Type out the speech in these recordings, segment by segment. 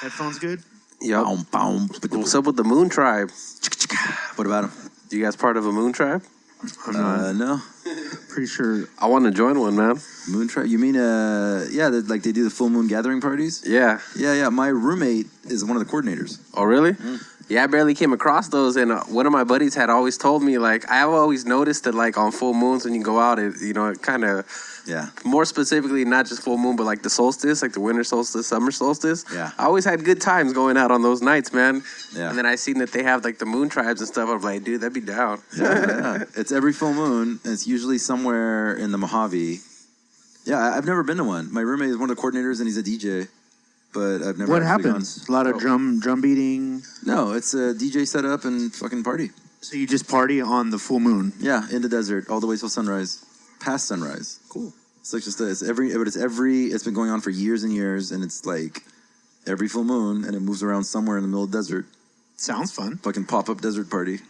Headphones good? Yep. What's up with the Moon Tribe? What about them? You guys part of a Moon Tribe? No. Pretty sure. I want to join one, man. Moon Tribe? You mean, yeah, like they do the full moon gathering parties? Yeah. Yeah. My roommate is one of the coordinators. Oh, really? Yeah, I barely came across those, and one of my buddies had always told me, like, I've always noticed that, like, on full moons when you go out, it kind of, more specifically, not just full moon, but, like, the solstice, like the winter solstice, summer solstice. Yeah. I always had good times going out on those nights, man. Yeah. And then I seen that they have, like, the moon tribes and stuff. I'm like, dude, that'd be down. Yeah. It's every full moon, and it's usually somewhere in the Mojave. Yeah, I've never been to one. My roommate is one of the coordinators, and he's a DJ. But I've never. What happens? Gone. A lot of drum beating. No, it's a DJ set up and fucking party. So you just party on the full moon? Yeah, in the desert, all the way till sunrise, past sunrise. Cool. It's like just it's been going on for years and years, and it's like every full moon, and it moves around somewhere in the middle of the desert. Sounds fun. Fucking pop-up desert party.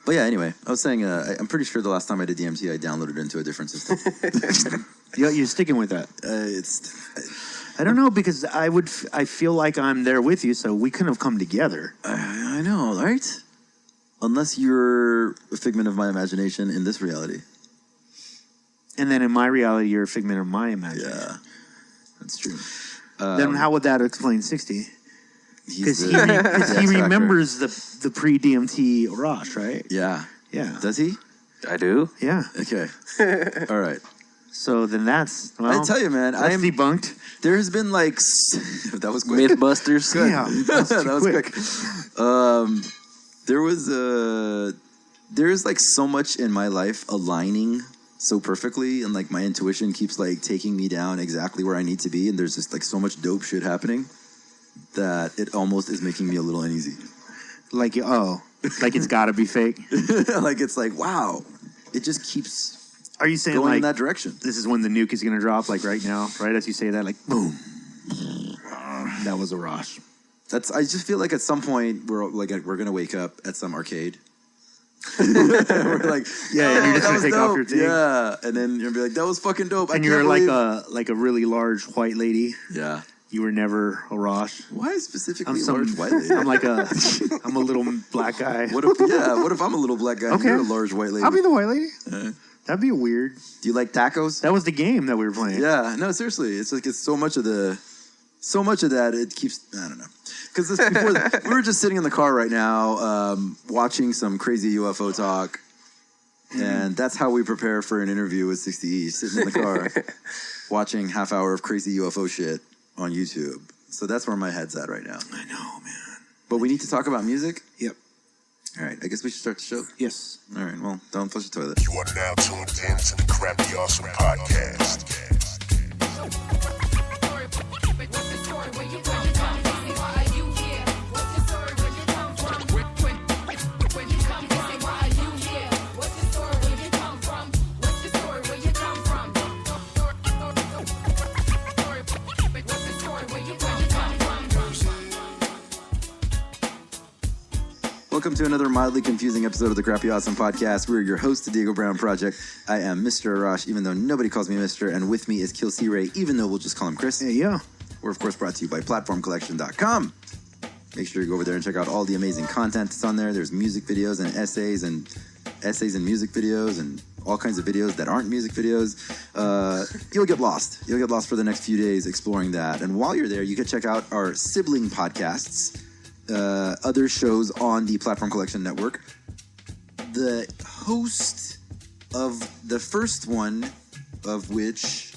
But yeah, anyway, I was saying, I'm pretty sure the last time I did DMT, I downloaded it into a different system. You're sticking with that? I don't know, because I feel like I'm there with you, so we couldn't have come together. I know, right? Unless you're a figment of my imagination in this reality. And then in my reality, you're a figment of my imagination. Yeah, that's true. Then how would that explain 60? Because he remembers the pre-DMT Arash, right? Yeah. Yeah. Does he? I do. Yeah. Okay. All right. So then that's... Well, I tell you, man. I am debunked. There has been like... that was quick. Mythbusters. Good. Yeah. That was quick. There's like so much in my life aligning so perfectly, and like my intuition keeps like taking me down exactly where I need to be, and there's just like so much dope shit happening that it almost is making me a little uneasy. Like it's got to be fake. Like it's like, wow, it just keeps. Are you saying going like in that direction? This is when the nuke is going to drop, like right now, right as you say that, like boom. That was Arash. I just feel like at some point we're gonna wake up at some arcade. We're like, yeah, and you're just gonna take off your thing. Yeah, and then you're gonna be like, that was fucking dope. And you're like a really large white lady. Yeah. You were never Arash. Why specifically large white lady? I'm a little black guy. What if I'm a little black guy and you're a large white lady? I'll be the white lady. That'd be weird. Do you like tacos? That was the game that we were playing. Yeah, no, seriously. It's like it's so much of that it keeps, I don't know. Because before we were just sitting in the car right now, watching some crazy UFO talk, and that's how we prepare for an interview with 60 East, sitting in the car, watching half hour of crazy UFO shit on YouTube. So that's where my head's at right now. I know, man. But we need to talk about music? Yep. All right, I guess we should start the show. Yes. All right, well, don't flush the toilet. You are now tuned in to the Crappy Awesome Podcast. Welcome to another mildly confusing episode of the Crappy Awesome Podcast. We're your host, the Diego Brown Project. I am Mr. Arash, even though nobody calls me Mr. And with me is KILLcRey, even though we'll just call him Chris. Yeah. We're, of course, brought to you by PlatformCollection.com. Make sure you go over there and check out all the amazing content that's on there. There's music videos and essays and music videos and all kinds of videos that aren't music videos. You'll get lost. You'll get lost for the next few days exploring that. And while you're there, you can check out our sibling podcasts, other shows on the Platform Collection Network. The host of the first one of which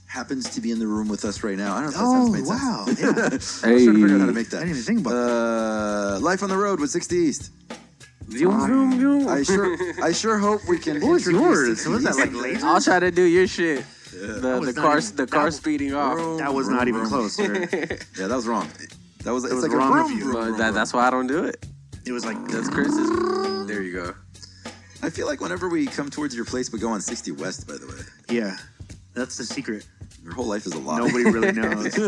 happens to be in the room with us right now. I don't know if that made sense. Yeah. I was trying to figure out how to make that. I didn't even think about that. Life on the Road with 60 East. I sure hope we can. What was yours? Was that like laser? I'll try to do your shit. Yeah. The car speeding off. That was not even close, sir. Yeah, that was wrong. It was like wrong a of you. That's why I don't do it. It was like that's Chris's. There you go. I feel like whenever we come towards your place, we go on 60 West. By the way. Yeah, that's the secret. Your whole life is a lie. Nobody really knows.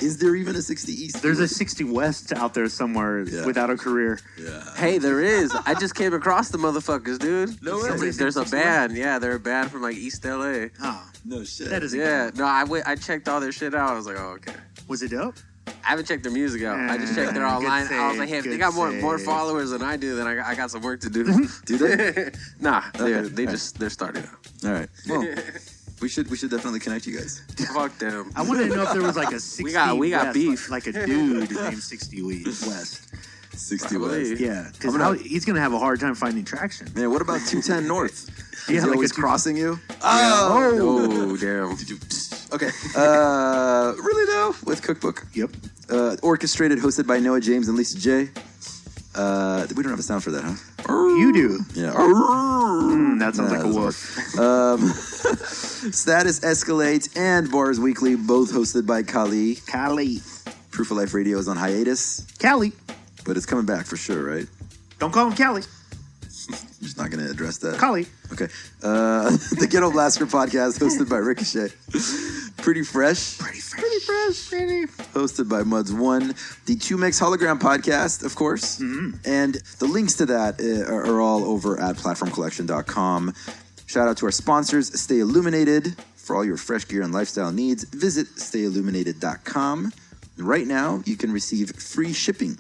Is there even a 60 East? There's a 60 West out there somewhere without a career. Yeah. Hey, there is. I just came across the motherfuckers, dude. No way. There's a band. Yeah, they're a band from like East LA. Oh, No shit. That doesn't No, I checked all their shit out. I was like, oh, okay. Was it dope? I haven't checked their music out. I just checked their online. I was like, hey, if they got more followers than I do, then I got some work to do. Do they? Nah, they're starting out. All right. Well, we should definitely connect you guys. Fuck them. I wanted to know if there was like a 60 we got West, beef. like a dude named 60 West. 60 West. Yeah, because he's gonna have a hard time finding traction. Man, what about 210 North? Yeah, Is he like always a crossing you? Oh, damn. Okay. Really though, with Cookbook. Yep. Orchestrated, hosted by Noah James and Lisa J. We don't have a sound for that, huh? You do. Yeah. That sounds like a wolf. Status Escalate and Bars Weekly, both hosted by Kali. Proof of Life Radio is on hiatus. Cali. But it's coming back for sure, right? Don't call him Cali. I'm just not going to address that. Cali. Okay. The Ghetto Blaster podcast, hosted by Ricochet. Pretty fresh. Hosted by Muds1. The 2Mix Hologram podcast, of course. Mm-hmm. And the links to that are all over at platformcollection.com. Shout out to our sponsors, Stay Illuminated. For all your fresh gear and lifestyle needs, visit stayilluminated.com. Right now, you can receive free shipping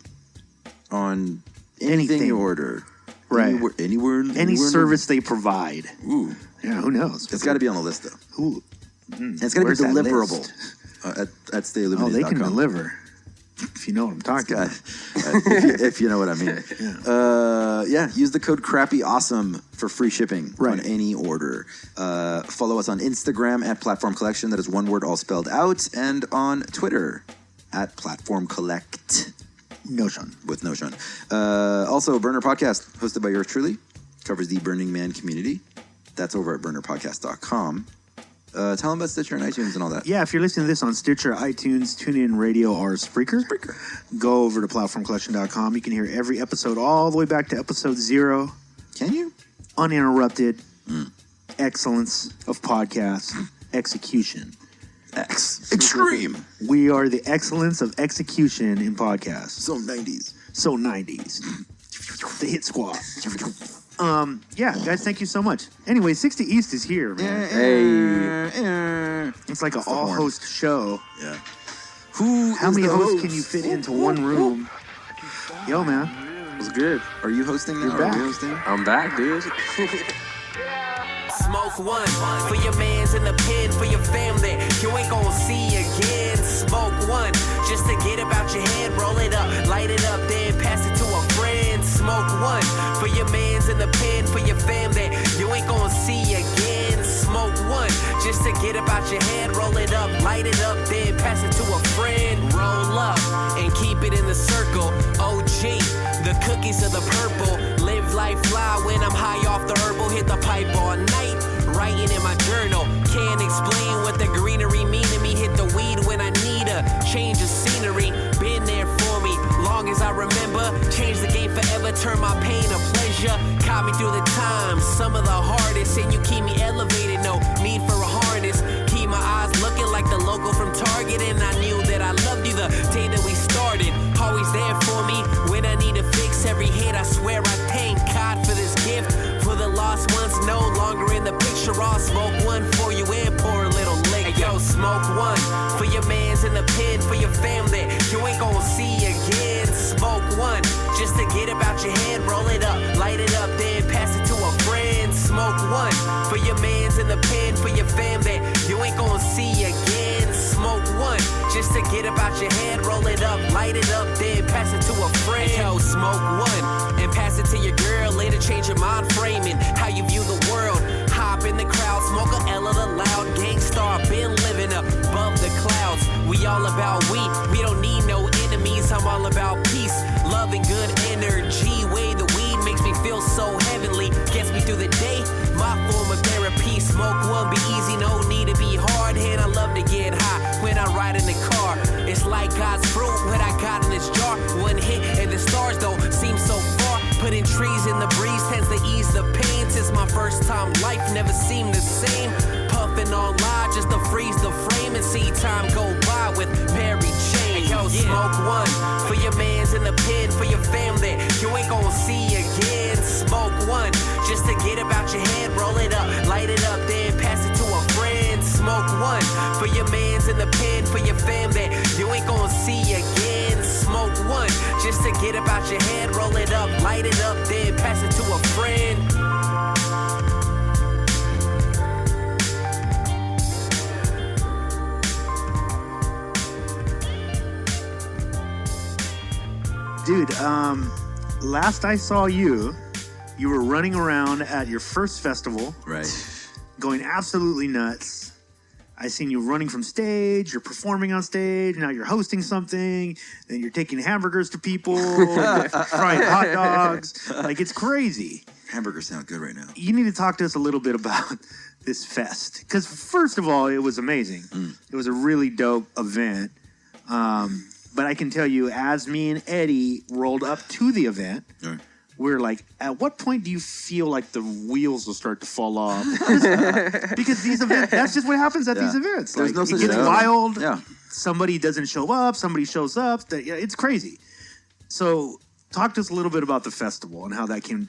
on anything you order. Right. Anywhere Any service they provide. Ooh. Yeah, who knows? It's got to be on the list, though. Ooh. And it's got to be deliverable at stayilluminated.com. Oh, they can deliver. If you know what I'm talking about. If you know what I mean. Yeah. Use the code CrappyAwesome for free shipping on any order. Follow us on Instagram at Platform Collection. That is one word all spelled out. And on Twitter at Platform Collect. Notion. With Notion. Also, Burner Podcast, hosted by yours truly. Covers the Burning Man community. That's over at burnerpodcast.com. Tell them about Stitcher and iTunes and all that. Yeah, if you're listening to this on Stitcher, iTunes, TuneIn Radio, or Spreaker, go over to platformcollection.com. You can hear every episode all the way back to episode 0. Can you? Uninterrupted. Excellence of podcast. Execution. Extreme. We are the excellence of execution in podcasts. So 90s. So 90s. The hit squad. Yeah, guys, thank you so much. Anyway, 60 East is here, man. Hey. It's like an all-host show. Yeah. How many hosts can you fit into one room? Yo, man. It was good. Are you hosting now? You're back. Are you hosting? I'm back, dude. Smoke one for your mans in the pen, for your family you ain't gonna see again. Smoke one just to get about your head, roll it up, light it up, then pass it to a friend. Smoke one for your mans in the pen, for your family you ain't gonna see again. Smoke one just to get about your head, roll it up, light it up, then pass it to a friend. Roll up and keep it in the circle. OG, the cookies of the purple. Live life fly when I'm high off the herbal. Hit the pipe all night, writing in my journal. Can't explain what the greenery mean to me. Hit the weed when I need a change of scenery. Been there for me, long as I remember. Change the game forever, turn my pain to pleasure. Caught me through the times, some of the hardest. And you keep me elevated, no need for a harness. Keep my eyes looking like the logo from Target. And I knew that I loved you the day that we started. Always there for me when I need to fix every hit. I swear I thank God for this gift. For the lost ones no longer in the picture. I'll smoke one for you and pour a little liquor. Hey, yo, smoke one for your mans in the pen, for your family you ain't gonna see again. Smoke one just to get about your head, roll it up, light it up, then pass it to a friend. Smoke one for your mans in the pen, for your family you ain't gonna see again. Smoke one just to get about your head, roll it up, light it up, then pass it to a friend. Hey, yo, smoke one and pass it to your girl. Later change your mind framing how you view the world. Hop in the crowd, smoke a L of the loud. Gangstar, been living up above the clouds. We all about we don't need no enemies. I'm all about peace, love and good energy. Way the weed makes me feel so heavenly, gets me through the day, my form of therapy. Smoke one, be easy, no need to be hard. And I love to get high when I ride in the car. It's like God's fruit, what I got in this jar. One hit and the stars don't seem so far. Putting trees in the breeze tends to ease the pain. Since my first time, life never seemed the same. Puffing on live just to freeze the frame and see time go by with Mary Jane. Hey, yo, smoke one for your mans in the pen, for your family you ain't gonna see again. Smoke one just to get about your head, roll it up, light it up, then pass it to a friend. Smoke for your fam that you ain't gonna see again. Smoke one just to get about your head. Roll it up, light it up, then pass it to a friend. Dude, last I saw you were running around at your first festival. Right. Going absolutely nuts. I seen you running from stage, you're performing on stage, now you're hosting something, then you're taking hamburgers to people, frying hot dogs. Like, it's crazy. Hamburgers sound good right now. You need to talk to us a little bit about this fest. Because, first of all, it was amazing. It was a really dope event. But I can tell you, as me and Eddie rolled up to the event, we're like, at what point do you feel like the wheels will start to fall off? Because these events, that's just what happens at these events. There's like, no it gets wild. Yeah. Somebody doesn't show up. Somebody shows up. It's crazy. So talk to us a little bit about the festival and how that came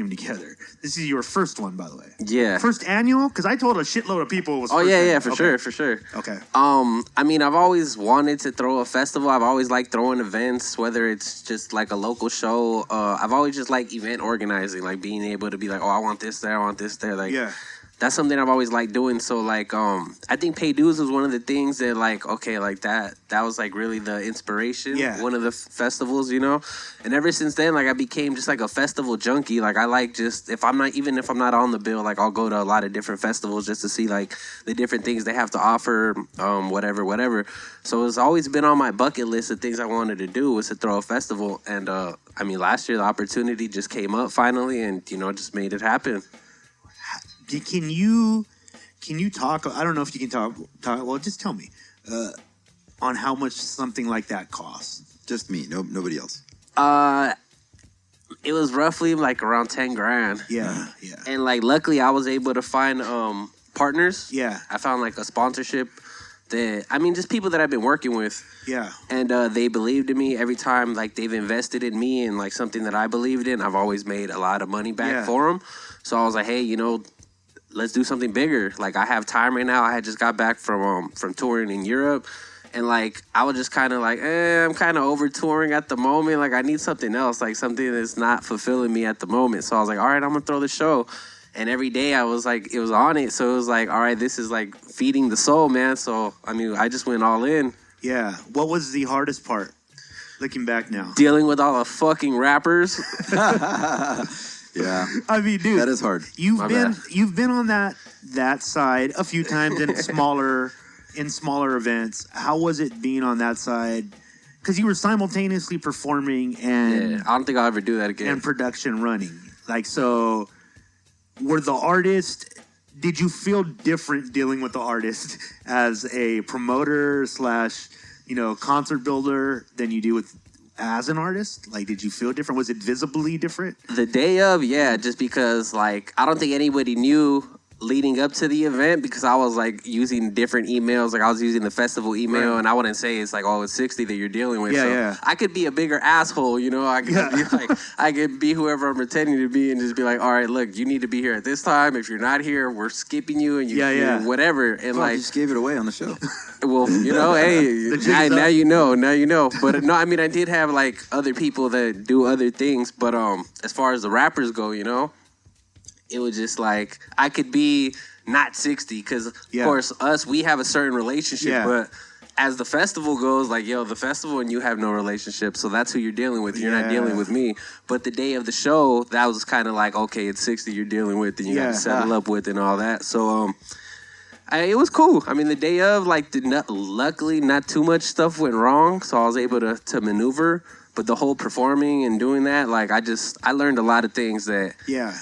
together. This is your first one, by the way. Yeah. First annual? Because I told a shitload of people it was Oh, first yeah, annual. for sure. Okay. I mean, I've always wanted to throw a festival. I've always liked throwing events, whether it's just like a local show. I've always just liked event organizing, like being able to be like, oh, I want this there, I want this there. Like, yeah. That's something I've always liked doing. So, like, I think Pay Dues was one of the things that, like, okay, like that was, like, really the inspiration. Yeah. One of the festivals, you know? And ever since then, like, I became just, like, a festival junkie. Like, I like just, if I'm not on the bill, like, I'll go to a lot of different festivals just to see, like, the different things they have to offer, whatever. So it's always been on my bucket list of things I wanted to do was to throw a festival. And, I mean, last year the opportunity just came up finally and, you know, just made it happen. Can you talk? I don't know if you can talk. Well, just tell me on how much something like that costs. Just me, nobody else. It was roughly like around $10,000. Yeah. And like, luckily, I was able to find partners. Yeah. I found like a sponsorship that, I mean, just people that I've been working with. Yeah. And they believed in me every time. Like, they've invested in me and like something that I believed in. I've always made a lot of money back for them. So I was like, hey, you know, let's do something bigger. Like, I have time right now. I had just got back from touring in Europe. And, like, I was just kind of like, I'm kind of over touring at the moment. Like, I need something else, like something that's not fulfilling me at the moment. So I was like, all right, I'm going to throw the show. And every day I was like, it was on it. So it was like, all right, this is like feeding the soul, man. So, I mean, I just went all in. Yeah. What was the hardest part, looking back now? Dealing with all the fucking rappers. Yeah. I mean, dude, that is hard. You've been on that side a few times in smaller events. How was it being on that side? Because you were simultaneously performing and I don't think I'll ever do that again. And production running. Like, so were the artists? Did you feel different dealing with the artist as a promoter / concert builder than you do with? As an artist? Like, did you feel different? Was it visibly different? The day of, yeah, just because, like, I don't think anybody knew leading up to the event because I was, like, using different emails. Like, I was using the festival email, and I wouldn't say it's, like, oh, it's 60 that you're dealing with. Yeah. I could be a bigger asshole, you know? I could be, like, I could be whoever I'm pretending to be and just be like, all right, look, you need to be here at this time. If you're not here, we're skipping you and you whatever. And, like, you just gave it away on the show. Well, you know, hey, now you know. But no, I mean, I did have like other people that do other things. But as far as the rappers go, you know, it was just like I could be not 60 because, of course, we have a certain relationship. Yeah. But as the festival goes, like, the festival and you have no relationship. So that's who you're dealing with. You're not dealing with me. But the day of the show, that was kind of like, okay, it's 60 you're dealing with and you got to settle up with and all that. So, it was cool. I mean, the day of, like, luckily not too much stuff went wrong, so I was able to maneuver. But the whole performing and doing that, like, I learned a lot of things that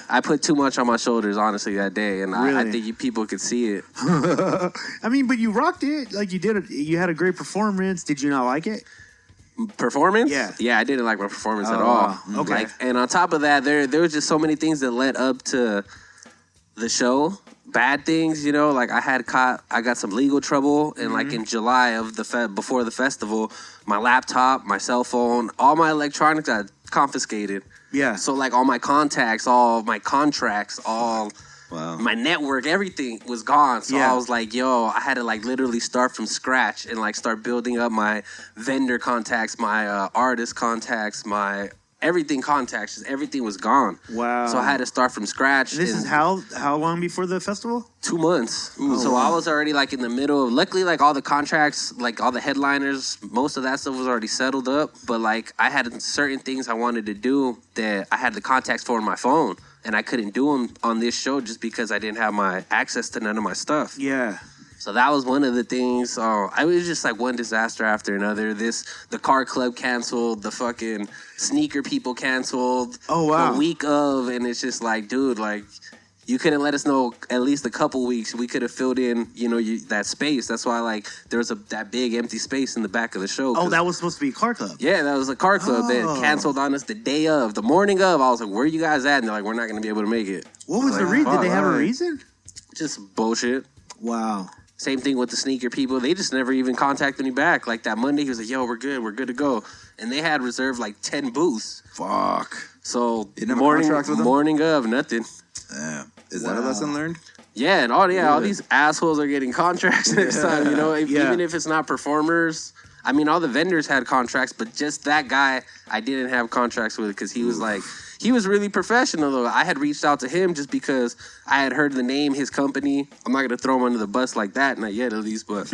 I put too much on my shoulders, honestly, that day, and really? I think people could see it. I mean, but you rocked it. Like, you did it. You had a great performance. Did you not like it? Performance? Yeah, I didn't like my performance at all. Okay. Like, and on top of that, there was just so many things that led up to the show. Bad things, you know, like I got some legal trouble, and like in July of before the festival, my laptop, my cell phone, all my electronics got confiscated. Yeah. So like all my contacts, all my contracts, all Wow. My network, everything was gone. So I was like, yo, I had to like literally start from scratch and like start building up my vendor contacts, my artist contacts, my everything contacts. Just everything was gone. Wow. So I had to start from scratch. This is how long before the festival? 2 months. So I was already like in the middle of, luckily like all the contracts, like all the headliners, most of that stuff was already settled up. But like I had certain things I wanted to do that I had the contacts for on my phone. And I couldn't do them on this show just because I didn't have my access to none of my stuff. Yeah. So that was one of the things. I was just like one disaster after another. The car club canceled. The fucking sneaker people canceled. Oh, wow. The week of. And it's just like, dude, like, you couldn't let us know at least a couple weeks. We could have filled in, that space. That's why, like, there was that big empty space in the back of the show. Oh, that was supposed to be a car club? Yeah, that was a car club that canceled on us the day of. The morning of, I was like, where are you guys at? And they're like, we're not going to be able to make it. What was the reason? Did they have a reason? Just bullshit. Wow. Same thing with the sneaker people. They just never even contacted me back. Like that Monday, he was like, yo, we're good to go. And they had reserved like 10 booths. Fuck. So you never contract with them? Morning of, nothing. Damn. Is that a lesson learned? Yeah, and all these assholes are getting contracts next time, even if it's not performers. I mean, all the vendors had contracts, but just that guy I didn't have contracts with because he was like, he was really professional, though. I had reached out to him just because I had heard the name, his company. I'm not going to throw him under the bus like that, not yet at least, but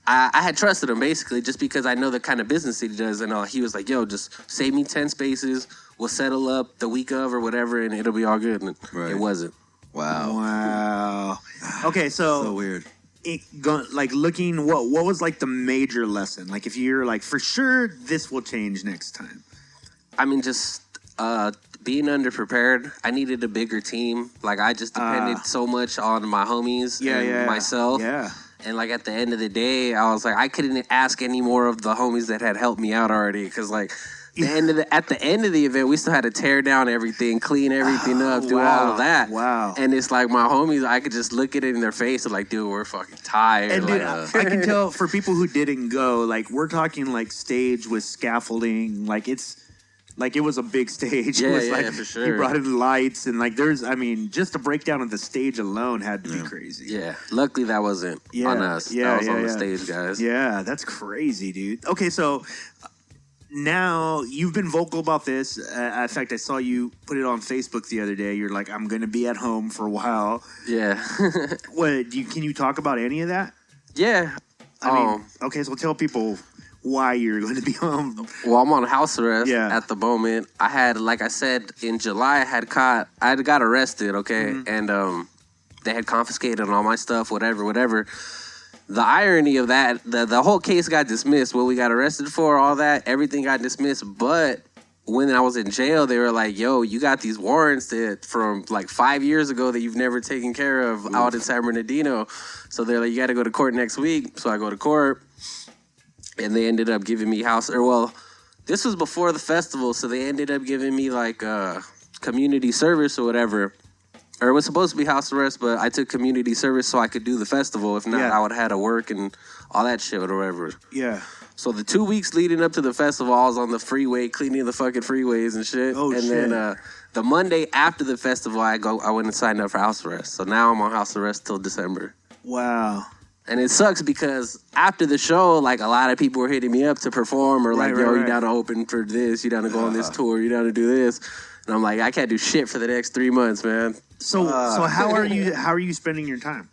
I had trusted him basically just because I know the kind of business that he does. And he was like, yo, just save me 10 spaces. We'll settle up the week of or whatever, and it'll be all good. And it wasn't. Wow. Okay, so weird. Looking, what was like the major lesson? Like if you're like, for sure, this will change next time. I mean, just being underprepared. I needed a bigger team. Like I just depended so much on my homies and myself. Yeah. And like at the end of the day, I was like, I couldn't ask any more of the homies that had helped me out already, because like at the end of the event, we still had to tear down everything, clean everything up, do all of that. Wow. And it's like my homies, I could just look at it in their face and like, dude, we're fucking tired. And dude, I can tell for people who didn't go, like we're talking like stage with scaffolding, like it's. Like, it was a big stage. Yeah, it was like, for sure. He brought in lights, and, like, just a breakdown of the stage alone had to be crazy. Yeah. Luckily, that wasn't on us. That was on the stage, guys. Yeah, that's crazy, dude. Okay, so now you've been vocal about this. In fact, I saw you put it on Facebook the other day. You're like, I'm going to be at home for a while. Yeah. Can you talk about any of that? Yeah. I mean, okay, so tell people why you're going to be home. Well, I'm on house arrest at the moment. I had, like I said, in July, I had got arrested, okay? Mm-hmm. And they had confiscated all my stuff, whatever. The irony of that, the whole case got dismissed. What we got arrested for, all that, everything got dismissed. But when I was in jail, they were like, yo, you got these warrants from like 5 years ago that you've never taken care of out in San Bernardino. So they're like, you got to go to court next week. So I go to court. And they ended up giving me this was before the festival, so they ended up giving me like community service or whatever. Or it was supposed to be house arrest, but I took community service so I could do the festival. If not, I would have had to work and all that shit or whatever. Yeah. So the 2 weeks leading up to the festival, I was on the freeway, cleaning the fucking freeways and shit. Oh, and shit. Then the Monday after the festival, I went and signed up for house arrest. So now I'm on house arrest till December. Wow. And it sucks because after the show, like a lot of people were hitting me up to perform or like, you down to open for this, you down to go on this tour, you down to do this. And I'm like, I can't do shit for the next 3 months, man. So how are you spending your time?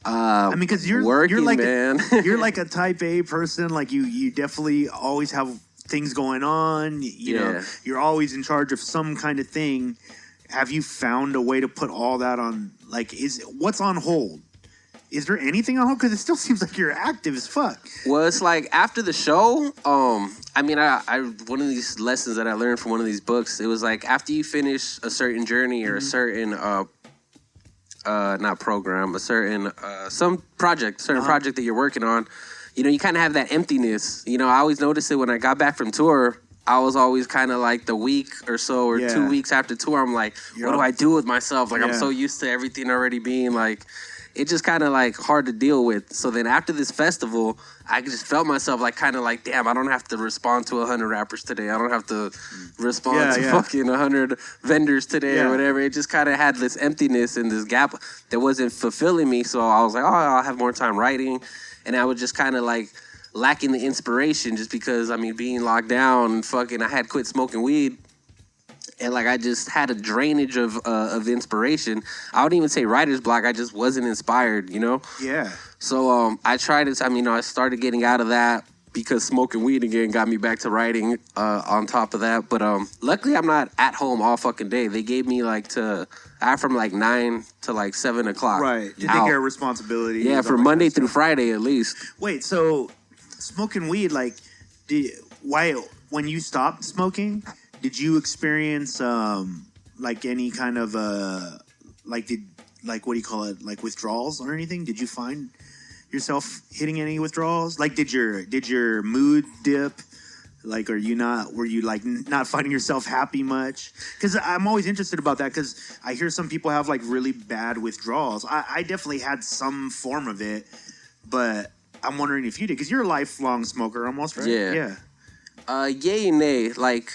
I mean, because you're like man. You're like a type A person. Like you definitely always have things going on. You know, you're always in charge of some kind of thing. Have you found a way to put all that on? Like, what's on hold? Is there anything on hold? Because it still seems like you're active as fuck. Well, it's like after the show, I mean, I one of these lessons that I learned from one of these books, it was like after you finish a certain journey or a certain, not program, a certain, some project, project that you're working on, you kind of have that emptiness. I always noticed it when I got back from tour. I was always kind of like the week or so or 2 weeks after tour, I'm like, what do I do with myself? Like, I'm so used to everything already being like it just kind of like hard to deal with. So then after this festival, I just felt myself like kind of like, damn, I don't have to respond to 100 rappers today. I don't have to respond to fucking 100 vendors today or whatever. It just kind of had this emptiness and this gap that wasn't fulfilling me. So I was like, oh, I'll have more time writing. And I was just kind of like lacking the inspiration just because, I mean, being locked down, fucking, I had quit smoking weed. And like I just had a drainage of inspiration. I wouldn't even say writer's block. I just wasn't inspired, you know? Yeah. So I tried it. I mean, I started getting out of that because smoking weed again got me back to writing on top of that. But luckily I'm not at home all fucking day. They gave me like I have from like 9 to like 7 o'clock. Right. You take care of responsibility. Yeah, for Monday through Friday at least. Wait, so smoking weed, like, when you stopped smoking, did you experience like any kind of what do you call it, like withdrawals or anything? Did you find yourself hitting any withdrawals? Like, did your mood dip? Like, were you like not finding yourself happy much? Because I'm always interested about that, because I hear some people have like really bad withdrawals. I definitely had some form of it, but I'm wondering if you did, because you're a lifelong smoker almost, right? Yeah. Yay and nay. Like,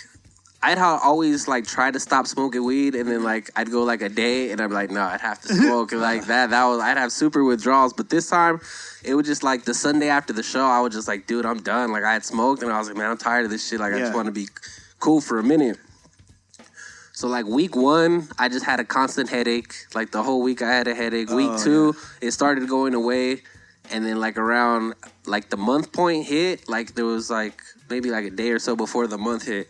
I'd always like try to stop smoking weed, and then like I'd go like a day, and I'm like, no, I'd have to smoke. Like I'd have super withdrawals. But this time, it was just like the Sunday after the show, I was just like, dude, I'm done. Like I had smoked, and I was like, man, I'm tired of this shit. Like I just want to be cool for a minute. So like week 1, I just had a constant headache. Like the whole week I had a headache. Week 2, it started going away. And then like around like the month point hit, like there was like maybe like a day or so before the month hit.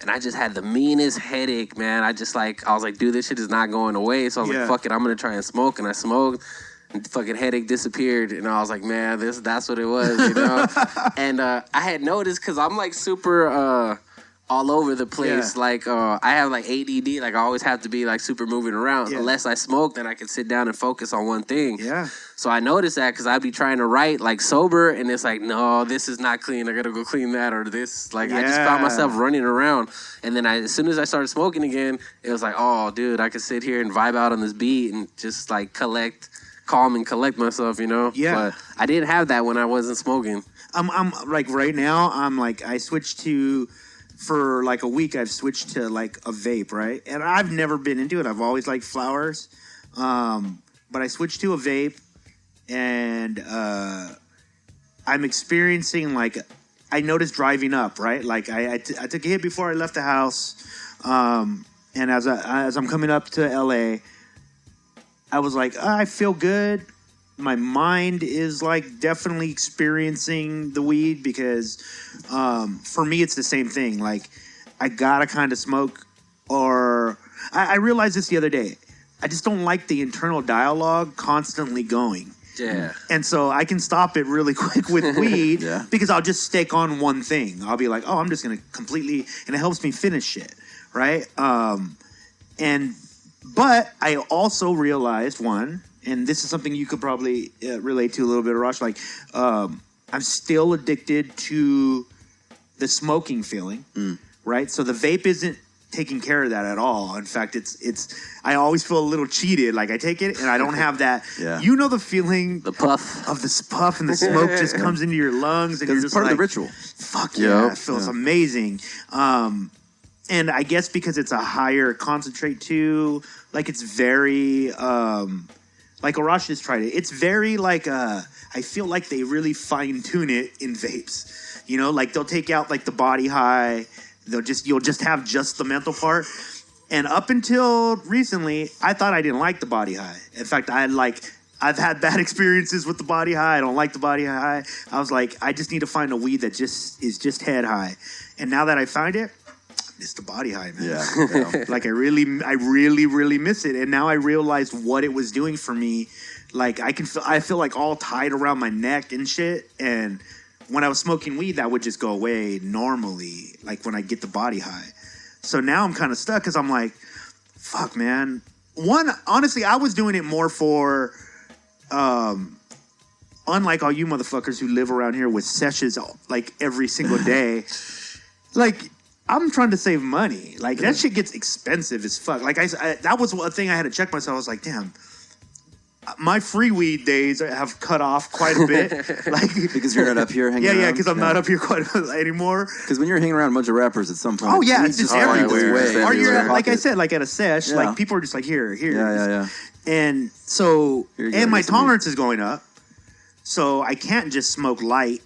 And I just had the meanest headache, man. I was like, dude, this shit is not going away. So I was like, fuck it, I'm going to try and smoke. And I smoked, and the fucking headache disappeared. And I was like, man, that's what it was, you know? And I had noticed, because I'm like super all over the place. Yeah. Like I have like ADD. Like I always have to be like super moving around. Yeah. Unless I smoke, then I can sit down and focus on one thing. Yeah. So I noticed that, because I'd be trying to write like sober, and it's like, no, this is not clean. I gotta go clean that, or this. Like I just found myself running around. And then as soon as I started smoking again, it was like, oh, dude, I could sit here and vibe out on this beat and just like calm and collect myself, you know? Yeah. But I didn't have that when I wasn't smoking. I'm like right now, I switched to. For like a week, I've switched to like a vape, right? And I've never been into it. I've always liked flowers. But I switched to a vape, and I'm experiencing like, I noticed driving up, right? Like I took a hit before I left the house. And as I'm coming up to LA, I was like, I feel good. My mind is like definitely experiencing the weed, because for me it's the same thing. Like I gotta kind of smoke, or I realized this the other day. I just don't like the internal dialogue constantly going. Yeah. And so I can stop it really quick with weed because I'll just stick on one thing. I'll be like, oh, I'm just gonna completely, and it helps me finish it, right? But I also realized one. And this is something you could probably relate to a little bit, Arash. Like, I'm still addicted to the smoking feeling, right? So the vape isn't taking care of that at all. In fact, I always feel a little cheated. Like I take it and I don't have that. You know the feeling, the puff of the puff, and the smoke just comes into your lungs, and you're just part like, of the ritual. Fuck yeah, it feels amazing. And I guess because it's a higher concentrate too, like it's very. Like Arash just tried it. It's very like I feel like they really fine tune it in vapes. You know, like they'll take out like the body high. You'll just have just the mental part. And up until recently, I thought I didn't like the body high. In fact, I've had bad experiences with the body high. I don't like the body high. I was like, I just need to find a weed that just is just head high. And now that I found it, it's the body high, man. Yeah. Like I really miss it. And now I realize what it was doing for me. Like I feel like all tied around my neck and shit. And when I was smoking weed, that would just go away normally. Like when I get the body high. So now I'm kind of stuck, because I'm like, fuck, man. Honestly, I was doing it more for, unlike all you motherfuckers who live around here with sessions like every single day, like. I'm trying to save money. Like, that shit gets expensive as fuck. Like, that was one thing I had to check myself. I was like, damn, my free weed days have cut off quite a bit. Like because you're not up here hanging around? Yeah, because I'm not up here quite anymore. Because when you're hanging around a bunch of rappers at some point, it's just everywhere. Or you're like I said, said, like at a sesh, like people are just like here. Yeah. And so, and my tolerance is going up, so I can't just smoke light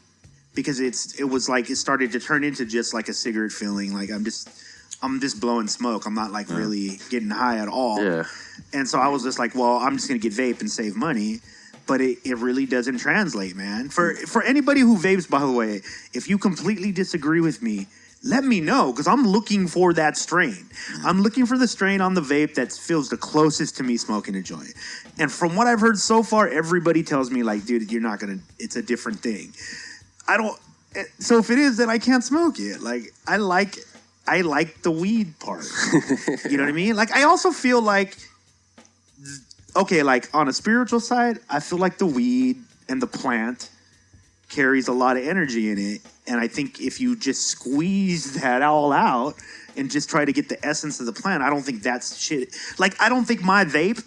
because it started to turn into just like a cigarette feeling. Like I'm just blowing smoke. I'm not like really getting high at all. Yeah. And so I was just like, well, I'm just gonna get vape and save money. But it really doesn't translate, man. For anybody who vapes, by the way, if you completely disagree with me, let me know, because I'm looking for that strain. I'm looking for the strain on the vape that feels the closest to me smoking a joint. And from what I've heard so far, everybody tells me, like, dude, you're not going to, it's a different thing. So if it is, then I can't smoke it. Like, I like the weed part. You know what I mean? Like, I also feel like, okay, like on a spiritual side, I feel like the weed and the plant carries a lot of energy in it. And I think if you just squeeze that all out and just try to get the essence of the plant, I don't think that's shit. Like, I don't think my vape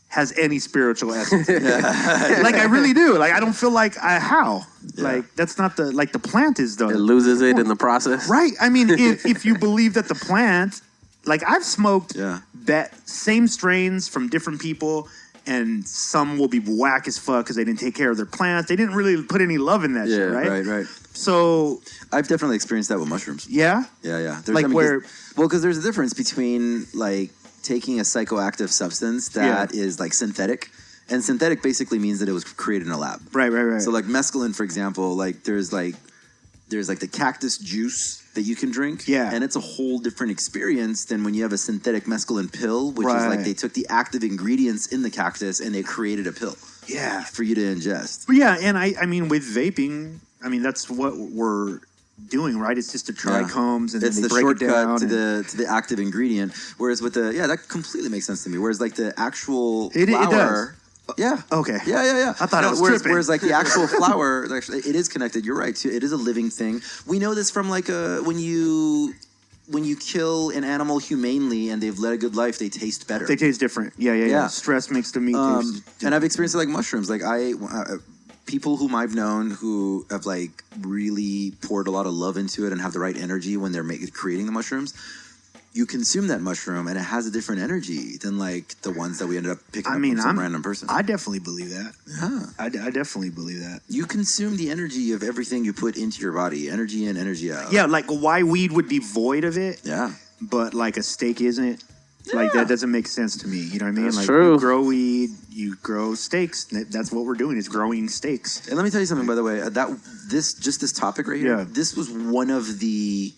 has any spiritual essence. Like, I really do. Like, I don't feel like how. Yeah. Like, that's not the plant is though. It loses it in the process. Right. I mean, if you believe that the plant, like I've smoked that same strains from different people, and some will be whack as fuck because they didn't take care of their plants. They didn't really put any love in that shit, right? Right. So I've definitely experienced that with mushrooms. Yeah? Yeah. Like because there's a difference between like taking a psychoactive substance that is like synthetic. And synthetic basically means that it was created in a lab. Right. So like mescaline, for example, like there's like the cactus juice that you can drink. Yeah. And it's a whole different experience than when you have a synthetic mescaline pill, which is like they took the active ingredients in the cactus and they created a pill. Yeah. For you to ingest. But yeah, and I mean with vaping, I mean that's what we're doing, right? It's just the trichomes and it's then they the break shortcut it down to the active ingredient. Whereas with that completely makes sense to me. Whereas like the actual flower, it does. Yeah. Okay. Yeah. I thought it was tripping. Whereas like the actual flower, actually, it is connected. You're right. It is a living thing. We know this from like when you kill an animal humanely and they've led a good life, they taste better. They taste different. Yeah. Stress makes the meat taste different. And I've experienced it like mushrooms. Like people whom I've known who have like really poured a lot of love into it and have the right energy when they're creating the mushrooms. You consume that mushroom and it has a different energy than like the ones that we ended up picking up from some random person. I definitely believe that. Yeah. I definitely believe that. You consume the energy of everything you put into your body. Energy in, energy out. Yeah, like why weed would be void of it. Yeah. But like a steak isn't. Yeah. Like that doesn't make sense to me. You know what I mean? That's like true. You grow weed, you grow steaks. That's what we're doing is growing steaks. And let me tell you something, by the way. This topic right here. Yeah. This was one of the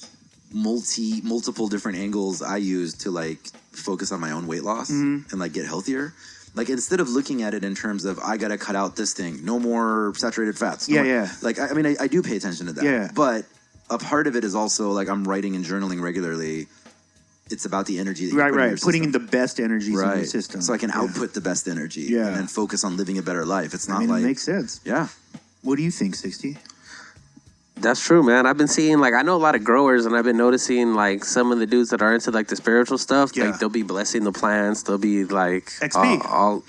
multiple different angles I used to like focus on my own weight loss and like get healthier. Like instead of looking at it in terms of I gotta cut out this thing, no more saturated fats. Like I mean I do pay attention to that. Yeah. But a part of it is also like I'm writing and journaling regularly. It's about the energy that you put in your putting in system. the best energies in your system. So I can output the best energy and then focus on living a better life. It's not like it makes sense. Yeah. What do you think, 60? That's true, man. I've been seeing, like, I know a lot of growers, and I've been noticing, like, some of the dudes that are into, like, the spiritual stuff, like, they'll be blessing the plants. They'll be, like... XP.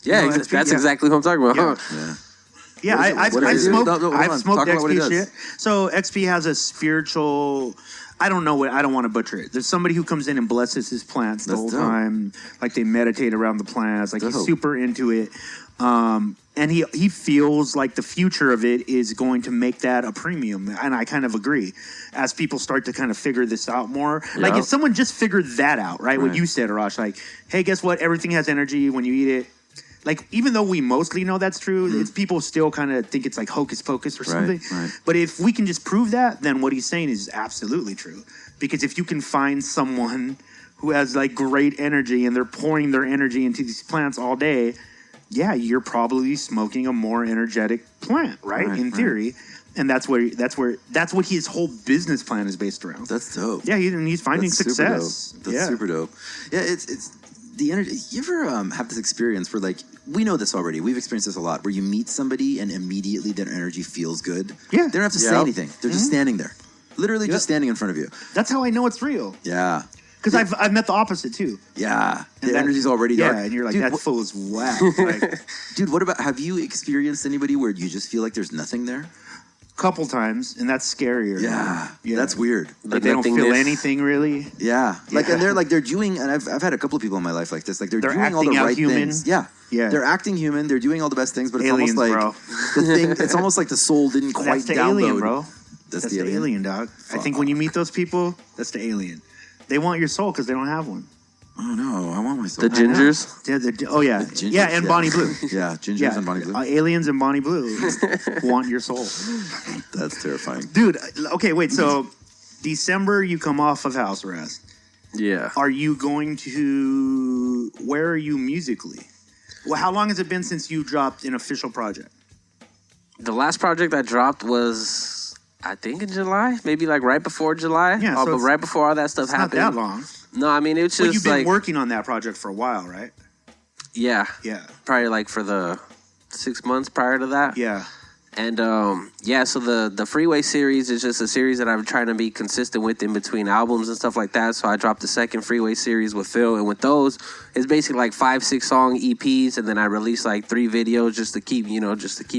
XP, that's exactly what I'm talking about. Yeah. I've smoked XP shit. So XP has a spiritual... I don't want to butcher it. There's somebody who comes in and blesses his plants the whole time. Like, they meditate around the plants. Like, he's super into it. And he feels like the future of it is going to make that a premium. And I kind of agree. As people start to kind of figure this out more. Like, if someone just figured that out, right? What you said, Arash, like, hey, guess what? Everything has energy when you eat it. Like, even though we mostly know that's true, it's people still kind of think it's like hocus pocus or something. Right. But if we can just prove that, then what he's saying is absolutely true. Because if you can find someone who has, like, great energy and they're pouring their energy into these plants all day... Yeah, you're probably smoking a more energetic plant, right? In theory, and that's what his whole business plan is based around. That's dope. Yeah, he's finding success. That's super dope. Yeah, it's the energy. You ever have this experience where, like, we know this already. We've experienced this a lot. Where you meet somebody and immediately their energy feels good. Yeah, they don't have to say anything. They're just standing there, literally just standing in front of you. That's how I know it's real. Yeah. Because I've met the opposite too. Yeah, And the energy's already dark. Yeah, and you're like, dude, that fool is whack. Like, dude, what about, have you experienced anybody where you just feel like there's nothing there? couple times, and that's scarier. Yeah, that's weird. Like they don't feel anything really. Yeah, like and they're doing, and I've had a couple of people in my life like this. Like they're doing all the acting out right human. things. Yeah, they're acting human. They're doing all the best things, but it's Aliens, almost like bro. the thing. It's almost like the soul didn't quite That's the download. alien, bro. That's the alien, dog. I think when you meet those people, that's the alien. They want your soul because they don't have one. Oh no, I want my soul. The gingers. Yeah, Gingers, yeah, and Bonnie Blue. Yeah, gingers and Bonnie Blue. Aliens and Bonnie Blue want your soul. That's terrifying, dude. Okay, wait. So December, you come off of house arrest. Yeah. Are you going to? Where are you musically? Well, how long has it been since you dropped an official project? The last project I dropped was, I think, in July, maybe like right before July. Yeah, so but right before all that stuff happened. Not that long. No, I mean, it's just But you've been like working on that project for a while, right? Yeah. Yeah. Probably like for the 6 months prior to that. Yeah. And so the Freeway series is just a series that I'm trying to be consistent with in between albums and stuff like that. So I dropped the second Freeway series with Phil, and with those, it's basically like 5-6 song EPs, and then I released like 3 videos just to keep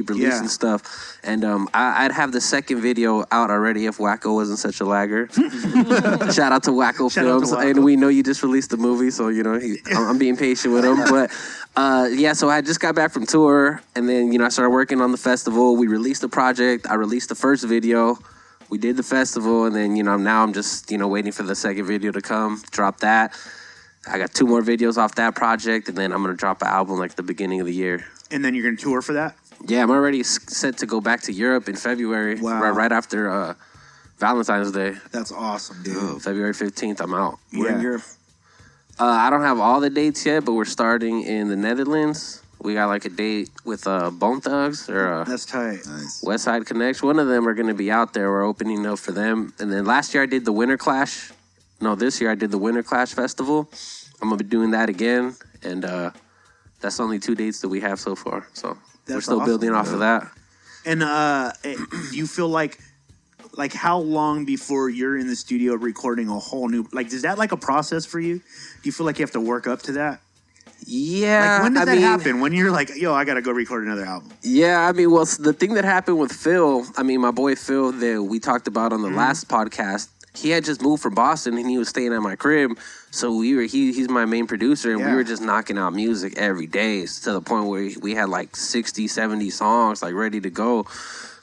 releasing stuff. And I'd have the second video out already if Wacko wasn't such a lagger. Shout out to Wacko Films, and we know you just released the movie, so I'm being patient with him, but. So I just got back from tour, and then, I started working on the festival. We released the project. I released the first video. We did the festival, and then, now I'm just, waiting for the second video to come, drop that. I got 2 more videos off that project, and then I'm going to drop an album like the beginning of the year. And then you're going to tour for that? Yeah, I'm already set to go back to Europe in February. Wow. Right after Valentine's Day. That's awesome, dude. February 15th, I'm out. We're in Europe. I don't have all the dates yet, but we're starting in the Netherlands. We got like a date with Bone Thugs or that's tight. Nice. West Side Connection. One of them are going to be out there. We're opening up for them. And then last year I did the Winter Clash. No, this year I did the Winter Clash Festival. I'm going to be doing that again. And that's only 2 dates that we have so far. So we're still building off of that. And do you feel like how long before you're in the studio recording a whole new, is that like a process for you? Do you feel like you have to work up to that? Yeah. Like when does that happen? When you're like, yo, I got to go record another album. Yeah, I mean, well, the thing that happened with Phil, my boy Phil that we talked about on the last podcast, he had just moved from Boston and he was staying at my crib. So he's my main producer, and we were just knocking out music every day to the point where we had like 60, 70 songs like ready to go.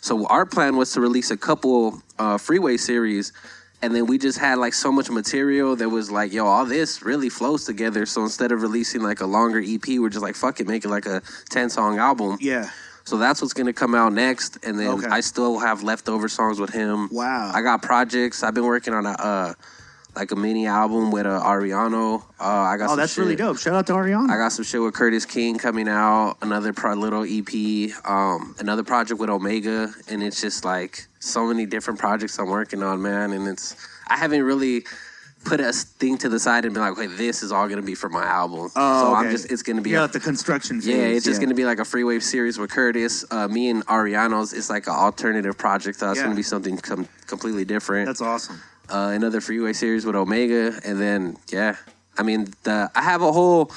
So our plan was to release a couple Freeway series, and then we just had like so much material that was like, yo, all this really flows together. So instead of releasing like a longer EP, we're just like, fuck it, make it like a 10-song album. Yeah. So that's what's going to come out next, and then I still have leftover songs with him. Wow. I got projects. I've been working on a mini album with Ariano. I got that's really dope. Shout out to Ariano. I got some shit with Curtis King coming out. Another little EP. Another project with Omega, and it's just like so many different projects I'm working on, man. And I haven't really put a thing to the side and be like, okay, this is all gonna be for my album. It's gonna be the construction phase. Yeah, it's just gonna be like a Freeway series with Curtis. Me and Ariano's. It's like an alternative project. So it's gonna be something completely different. That's awesome. Another Freeway series with Omega, and then I have a whole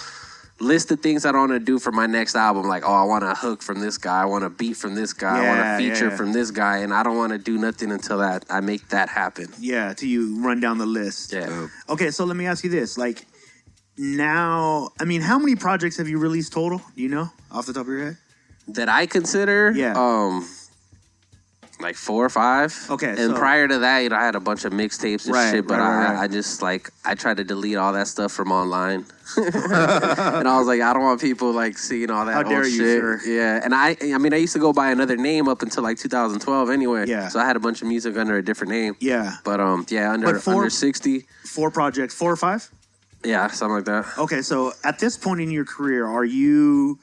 list of things I want to do for my next album. Like, I want a hook from this guy, I want a beat from this guy, I want a feature from this guy, and I don't want to do nothing until I make that happen. Yeah, till you run down the list. Yeah. Okay, so let me ask you this: now, how many projects have you released total? Do you know off the top of your head? That I consider? Yeah. Like 4 or 5. Okay. And prior to that, I had a bunch of mixtapes and shit, but I just I tried to delete all that stuff from online. And I was like, I don't want people seeing all that How dare old you, shit. sir. Yeah. And I used to go by another name up until 2012 anyway. Yeah. So I had a bunch of music under a different name. Yeah. But under 60. 4 projects, 4 or 5? Yeah, something like that. Okay, so at this point in your career, are you,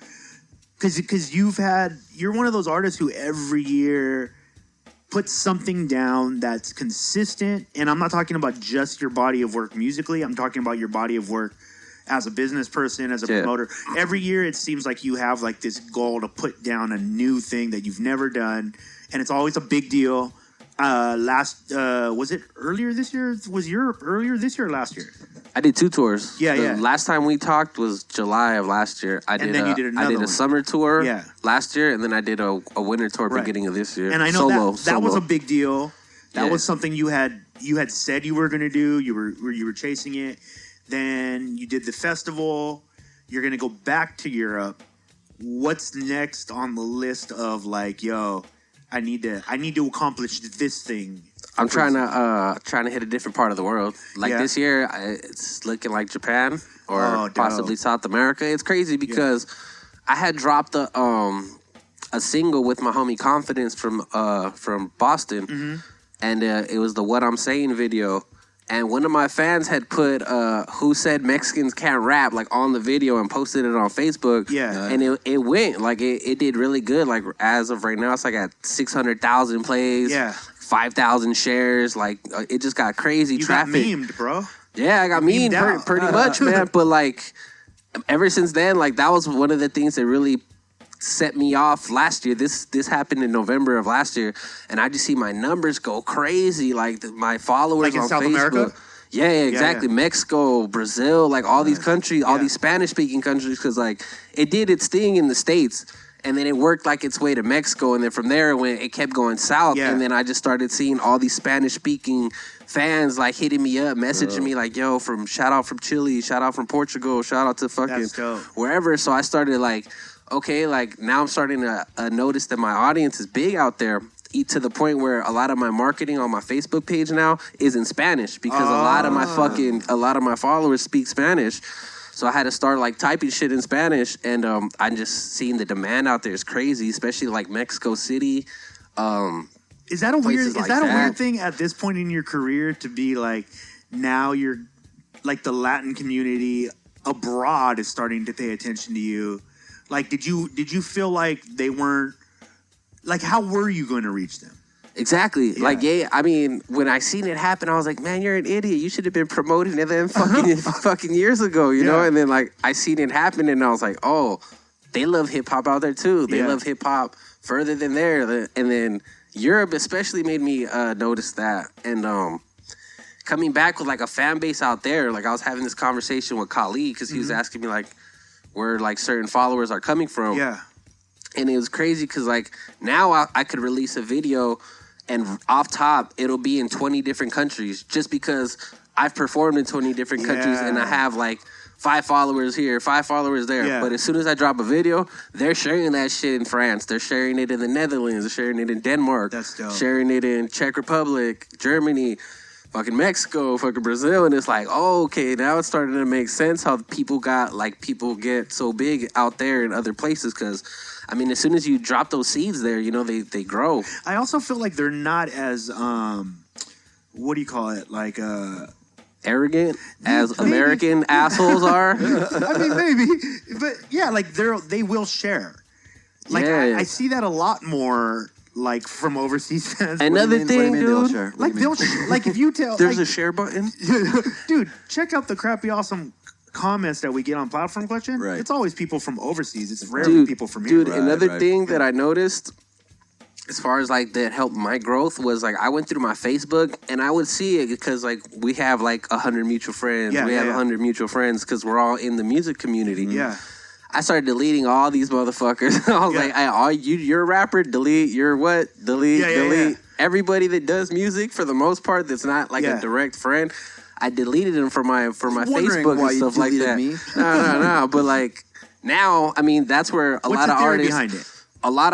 because you're one of those artists who every year put something down that's consistent, and I'm not talking about just your body of work musically. I'm talking about your body of work as a business person, as a promoter. Every year, it seems like you have this goal to put down a new thing that you've never done, and it's always a big deal. Was it earlier this year? Was Europe earlier this year or last year? I did 2 tours. Yeah, The last time we talked was July of last year. I did a summer tour last year, and then I did a winter tour beginning of this year. And I know that was a big deal. That was something you had said you were going to do. You were chasing it. Then you did the festival. You're going to go back to Europe. What's next on the list of like, yo, I need to accomplish this thing? I'm trying to hit a different part of the world. Like this year, it's looking like Japan or possibly South America. It's crazy because I had dropped a single with my homie Confidence from Boston, and it was the "What I'm Saying" video. And one of my fans had put "Who Said Mexicans Can't Rap" like on the video and posted it on Facebook. And it went like it did really good. Like as of right now, it's like at 600,000 plays. 5,000 shares. Like it just got crazy traffic. You got memed, bro. Yeah, I got memed pretty much, man. But like ever since then, like that was one of the things that really set me off last year. This happened in November of last year, and I just see my numbers go crazy. Like my followers like in on South Facebook. America? Yeah, exactly. Mexico, Brazil, like all these countries, all these Spanish-speaking countries, because like it did its thing in the States. And then it worked like its way to Mexico, and then from there it kept going south. And then I just started seeing all these Spanish-speaking fans like hitting me up, messaging me like, "Yo, shout out from Chile, shout out from Portugal, shout out to fucking wherever." So I started like, okay, like now I'm starting to notice that my audience is big out there, to the point where a lot of my marketing on my Facebook page now is in Spanish because a lot of my followers speak Spanish. So I had to start like typing shit in Spanish, and I'm just seeing the demand out there is crazy, especially like Mexico City. Is that a weird thing at this point in your career to be like, now you're like the Latin community abroad is starting to pay attention to you? Like, did you feel like they weren't, like, how were you going to reach them? Exactly. Yeah. Like, I mean, when I seen it happen, I was like, man, you're an idiot. You should have been promoting it then fucking years ago, you know? And then, like, I seen it happen, and I was like, oh, they love hip-hop out there, too. They love hip-hop further than there. And then Europe especially made me notice that. And coming back with, like, a fan base out there, like, I was having this conversation with Khalid because he was asking me, like, where, like, certain followers are coming from. Yeah. And it was crazy because, like, now I could release a video and off top, it'll be in 20 different countries just because I've performed in 20 different countries and I have, like, 5 followers here, 5 followers there. Yeah. But as soon as I drop a video, they're sharing that shit in France. They're sharing it in the Netherlands. They're sharing it in Denmark. That's dope. Sharing it in Czech Republic, Germany, fucking Mexico, fucking Brazil. And it's like, oh, okay, now it's starting to make sense how people get so big out there in other places because, I mean, as soon as you drop those seeds there, you know, they grow. I also feel like they're not as, what do you call it? Like, arrogant as maybe. American assholes are. I mean, maybe. But yeah, like they will share. Like, I see that a lot more, like, from overseas fans. Another thing, dude. Like, like, if you tell. There's a share button. Dude, check out the Crappy Awesome comments that we get on Platform Collection. Right. It's always people from overseas. It's rarely people from here. Dude, another thing that I noticed as far as like that helped my growth was like I went through my Facebook and I would see it because like we have like 100 mutual friends. We have 100 mutual friends because we're all in the music community. Yeah. I started deleting all these motherfuckers. I was like, you're a rapper, delete. You're what? Delete. Yeah. Everybody that does music for the most part that's not like a direct friend. I deleted them from my Facebook and stuff like that. Me? No. But like now, I mean, that's where a lot of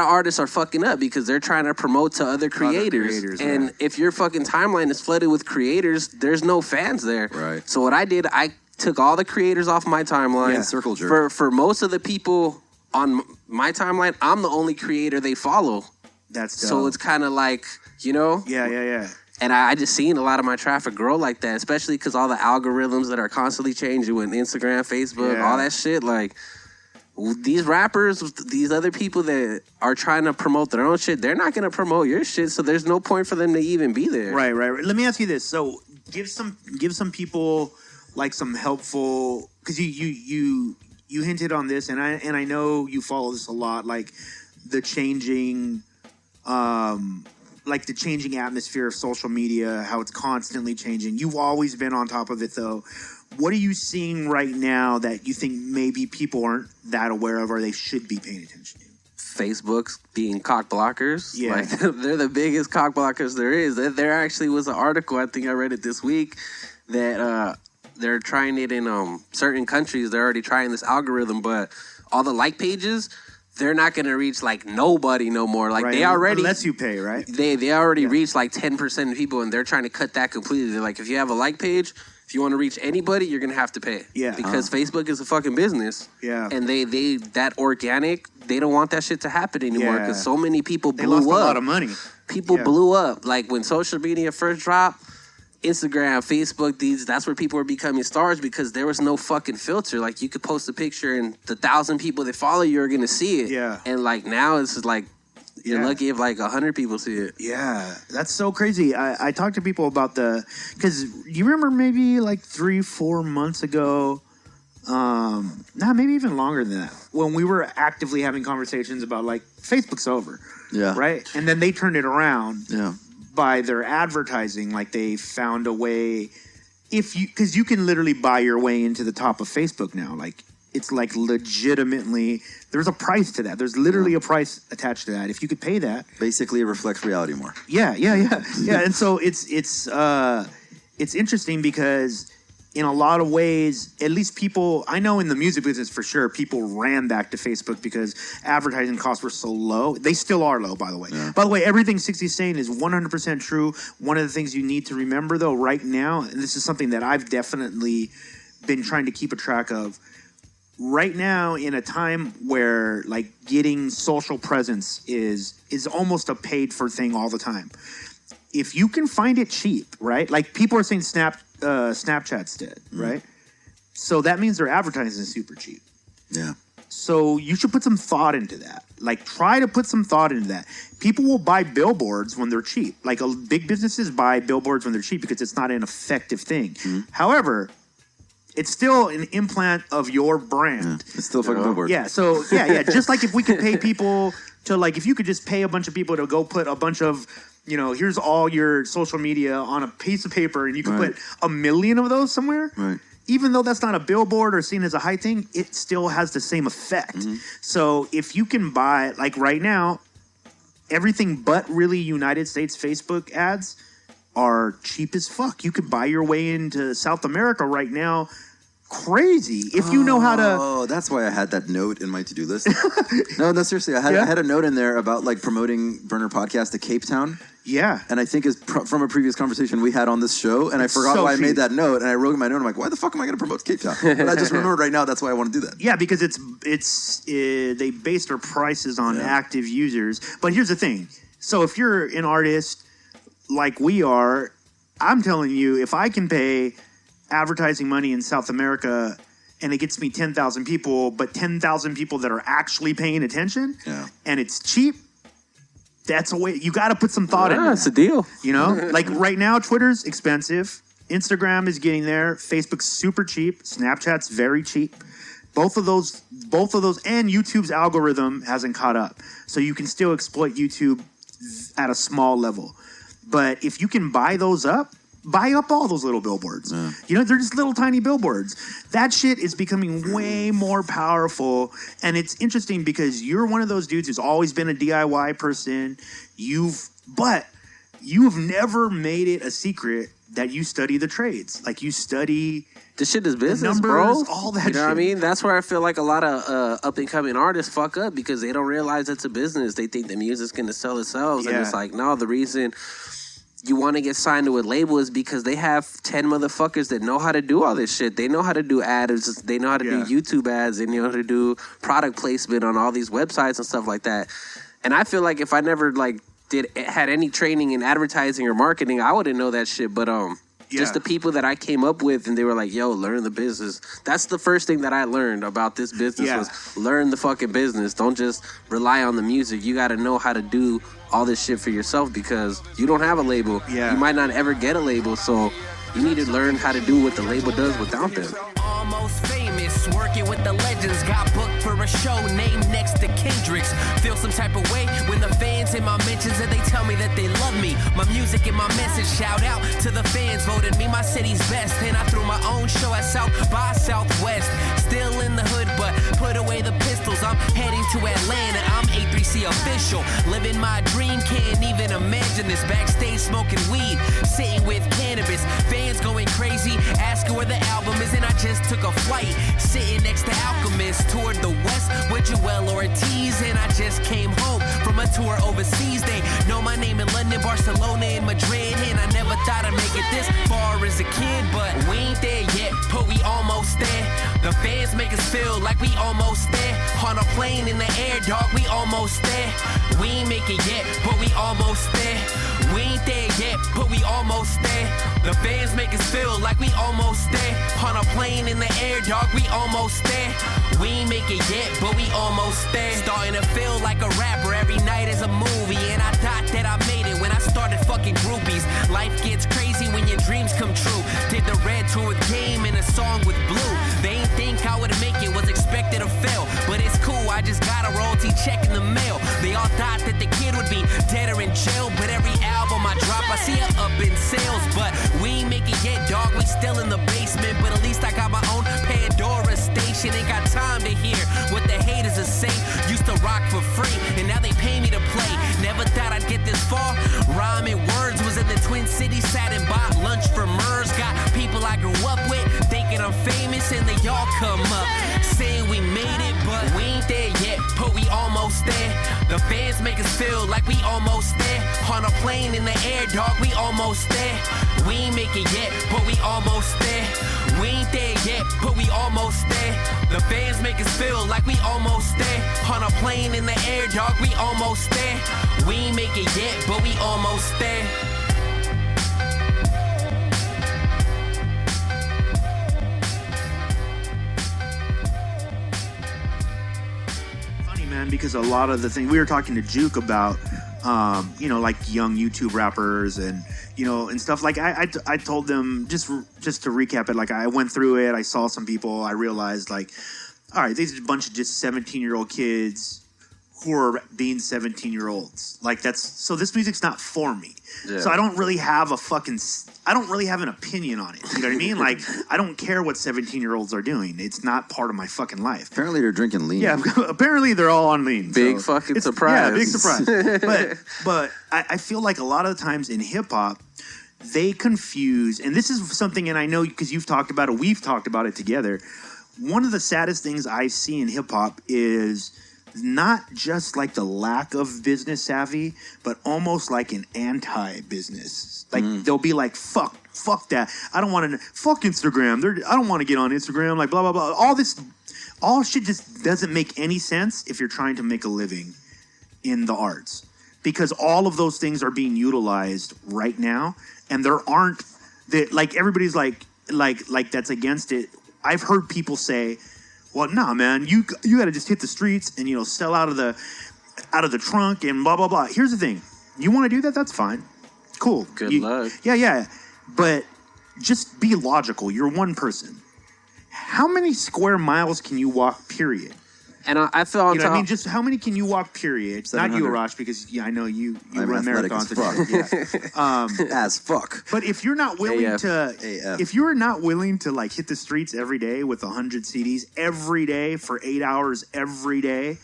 artists are fucking up because they're trying to promote to other creators. And if your fucking timeline is flooded with creators, there's no fans there. Right. So what I did, I took all the creators off my timeline. Yeah, circle jerk. For most of the people on my timeline, I'm the only creator they follow. That's dope. So it's kind of like, you know? Yeah. And I just seen a lot of my traffic grow like that, especially because all the algorithms that are constantly changing with Instagram, Facebook, all that shit. Like, these rappers, these other people that are trying to promote their own shit, they're not going to promote your shit, so there's no point for them to even be there. Right. Let me ask you this. So give some people, like, some helpful, because you hinted on this, and I know you follow this a lot, like the changing, like the changing atmosphere of social media, how it's constantly changing. You've always been on top of it, though. What are you seeing right now that you think maybe people aren't that aware of or they should be paying attention to? Facebook's being cock blockers. Yeah. Like, they're the biggest cock blockers there is. There actually was an article, I think I read it this week, that they're trying it in certain countries. They're already trying this algorithm, but all the like pages, they're not going to reach like nobody no more. Like they already... Unless you pay, right? They already reached like 10% of people, and they're trying to cut that completely. They're like, if you have a like page... If you want to reach anybody, you're gonna have to pay. Yeah. Because Facebook is a fucking business. Yeah. And they that organic, they don't want that shit to happen anymore because so many people blew up. They lost a lot of money. People blew up. Like when social media first dropped, Instagram, Facebook, that's where people were becoming stars because there was no fucking filter. Like you could post a picture and the 1,000 people that follow you are gonna see it. Yeah. And like now it's just like you're lucky if like 100 people see it. Yeah, that's so crazy. I talked to people about because you remember maybe like 3-4 months ago, maybe even longer than that, when we were actively having conversations about like Facebook's over. Yeah. Right? And then they turned it around Yeah. by their advertising. Like they found a way, because you can literally buy your way into the top of Facebook now. Like it's like legitimately, there's a price to that. There's literally a price attached to that. If you could pay that. Basically, it reflects reality more. Yeah. And so it's interesting because in a lot of ways, at least people, I know in the music business for sure, people ran back to Facebook because advertising costs were so low. They still are low, by the way. Yeah. By the way, everything 60's saying is 100% true. One of the things you need to remember, though, right now, and this is something that I've definitely been trying to keep a track of, right now, in a time where like getting social presence is almost a paid for thing all the time. If you can find it cheap, right? Like people are saying Snapchat's dead, right? So that means their advertising is super cheap. Yeah. So you should put some thought into that. Like try to put some thought into that. People will buy billboards when they're cheap. Like big businesses buy billboards when they're cheap because it's not an effective thing. However, it's still an implant of your brand. Yeah. It's still fucking billboard. Yeah, so, yeah. Just like if we could pay people to, like, if you could just pay a bunch of people to go put a bunch of, here's all your social media on a piece of paper and you can put 1 million of those somewhere. Right. Even though that's not a billboard or seen as a high thing, it still has the same effect. So if you can buy, like right now, everything but really United States Facebook ads are cheap as fuck. You could buy your way into South America right now. Crazy. If you know how to... Oh, that's why I had that note in my to-do list. No, seriously. I had a note in there about like promoting Burner Podcast to Cape Town. Yeah. And I think it's from a previous conversation we had on this show, and I forgot why I made that note, and I wrote in my note, I'm like, why the fuck am I going to promote Cape Town? But I just remembered right now that's why I want to do that. Yeah, because they based their prices on active users. But here's the thing. So if you're an artist like we are, I'm telling you, if I can pay advertising money in South America and it gets me 10,000 people, but 10,000 people that are actually paying attention, and it's cheap, that's a way. You got to put some thought in it. That's a deal. Like right now, Twitter's expensive. Instagram is getting there. Facebook's super cheap. Snapchat's very cheap. Both of those, and YouTube's algorithm hasn't caught up. So you can still exploit YouTube at a small level. But if you can buy up all those little billboards. They're just little tiny billboards. That shit is becoming way more powerful. And it's interesting because you're one of those dudes who's always been a DIY person. You've never made it a secret that you study the trades. Like you study... This shit is business, numbers, bro. All that shit. You know what I mean? That's where I feel like a lot of up-and-coming artists fuck up because they don't realize it's a business. They think the music's going to sell itself. And it's like, no, the reason... you want to get signed to a label is because they have 10 motherfuckers that know how to do all this shit. They know how to do ads. They know how to do YouTube ads. They know how to do product placement on all these websites and stuff like that. And I feel like if I never had any training in advertising or marketing, I wouldn't know that shit. But just the people that I came up with and they were like, yo, learn the business. That's the first thing that I learned about this business was learn the fucking business. Don't just rely on the music. You got to know how to do all this shit for yourself because you don't have a label. You might not ever get a label, so you need to learn how to do what the label does without them. Almost famous, working with the legends, got booked for a show named next to Kendrick's. Feel some type of way when the fans in my mentions and they tell me that they love me. My music and my message, shout out to the fans, voted me my city's best. And I threw my own show at South by Southwest. Still in the hood, but put away the pistols. I'm heading to Atlanta, I'm A3C official. Living my dream, can't even imagine this. Backstage smoking weed, sitting with cannabis. Fans going crazy, asking where the album is. And I just took a flight, sitting next to Alchemist. Toured the West with Joel Ortiz. And I just came home from a tour overseas. They know my name in London, Barcelona, and Madrid. And I never thought I'd make it this far as a kid. But we ain't there yet, but we almost there. The fans make us feel like we almost there. On a plane in the air, dog, we almost there. We ain't make it yet, but we almost there. We ain't there yet, but we almost there. The fans make us feel like we almost there. On a plane in the air, dog, we almost there. We ain't make it yet, but we almost there. Starting to feel like a rapper, every night is a movie. And I thought that I made it when I started fucking groupies. Life gets crazy when your dreams come true. Did the Red Tour with Game and a song with Blue. They ain't think I would make it, was expected to fail. But it's cool, I just got a royalty check in the mail. They all thought that the kid would be dead or in jail. But every album I drop, I see it up in sales. But we ain't make it yet, dog, we still in the basement. But at least I got my own Pandora station. Ain't got time to hear what the haters are saying. Used to rock for free, and now they pay me to play. Never thought I'd get this far. Rhyming words, was in the Twin Cities, sat and bought lunch for Murs. Got people I grew up with, thinking I'm famous, and they all come up saying we made it, but we ain't there yet, but we almost there. The fans make us feel like we almost there. On a plane in the air, dog, we almost there. We ain't make it yet, but we almost there. We ain't there yet, but we almost there. The fans make us feel like we almost there. On a plane in the air, dog, we almost there. We ain't make it yet, but we almost there. Funny, man, because a lot of the things we were talking to Juke about, like young YouTube rappers and and stuff. Like I told them just to recap it. Like I went through it. I saw some people. I realized like, all right, these are a bunch of just 17-year-old kids who are being 17-year-olds. Like so this music's not for me. Yeah. So I don't really have an opinion on it. You know what I mean? Like, I don't care what 17-year-olds are doing. It's not part of my fucking life. Apparently they're drinking lean. Yeah, apparently they're all on lean. Big fucking surprise. Yeah, big surprise. but I feel like a lot of the times in hip-hop, they confuse, and this is something, and I know because you've talked about it, we've talked about it together. One of the saddest things I see in hip-hop is not just like the lack of business savvy, but almost like an anti-business. Like they'll be like, fuck that. I don't want to, fuck Instagram. I don't want to get on Instagram. Like blah, blah, blah. All shit just doesn't make any sense if you're trying to make a living in the arts. Because all of those things are being utilized right now. And there aren't, like everybody's like that's against it. I've heard people say, well, nah, man, you got to just hit the streets and, sell out of the trunk and blah, blah, blah. Here's the thing. You want to do that? That's fine. Cool. Good luck. Yeah. But just be logical. You're one person. How many square miles can you walk, period? And I feel on top. I mean, just how many can you walk, period? Not you, Arash, because I know you run marathons. As fuck. But if you're not willing if you're not willing to like hit the streets every day with 100 CDs every day for 8 hours every day,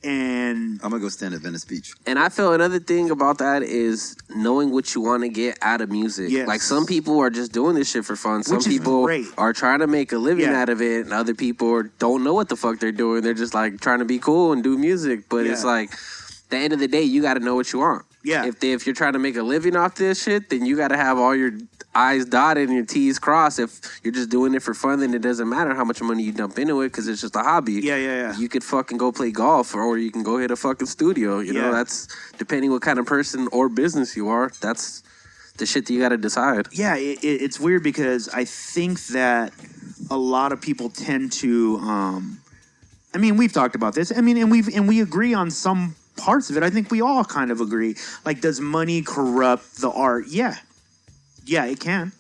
and I'm gonna go stand at Venice Beach. And I feel another thing about that is knowing what you want to get out of music. Yes. Like some people are just doing this shit for fun. Some people are trying to make a living out of it, and other people don't know what the fuck they're doing. They're just like trying to be cool and do music. But it's like, at the end of the day, you got to know what you want. Yeah. If you're trying to make a living off this shit, then you got to have all your I's dotted and your T's crossed. If you're just doing it for fun, then it doesn't matter how much money you dump into it because it's just a hobby. Yeah. You could fucking go play golf or you can go hit a fucking studio. You know, that's depending what kind of person or business you are. That's the shit that you got to decide. Yeah, it's weird because I think that a lot of people tend to. We've talked about this. And we agree on some parts of it. I think we all kind of agree. Like, does money corrupt the art? Yeah, it can.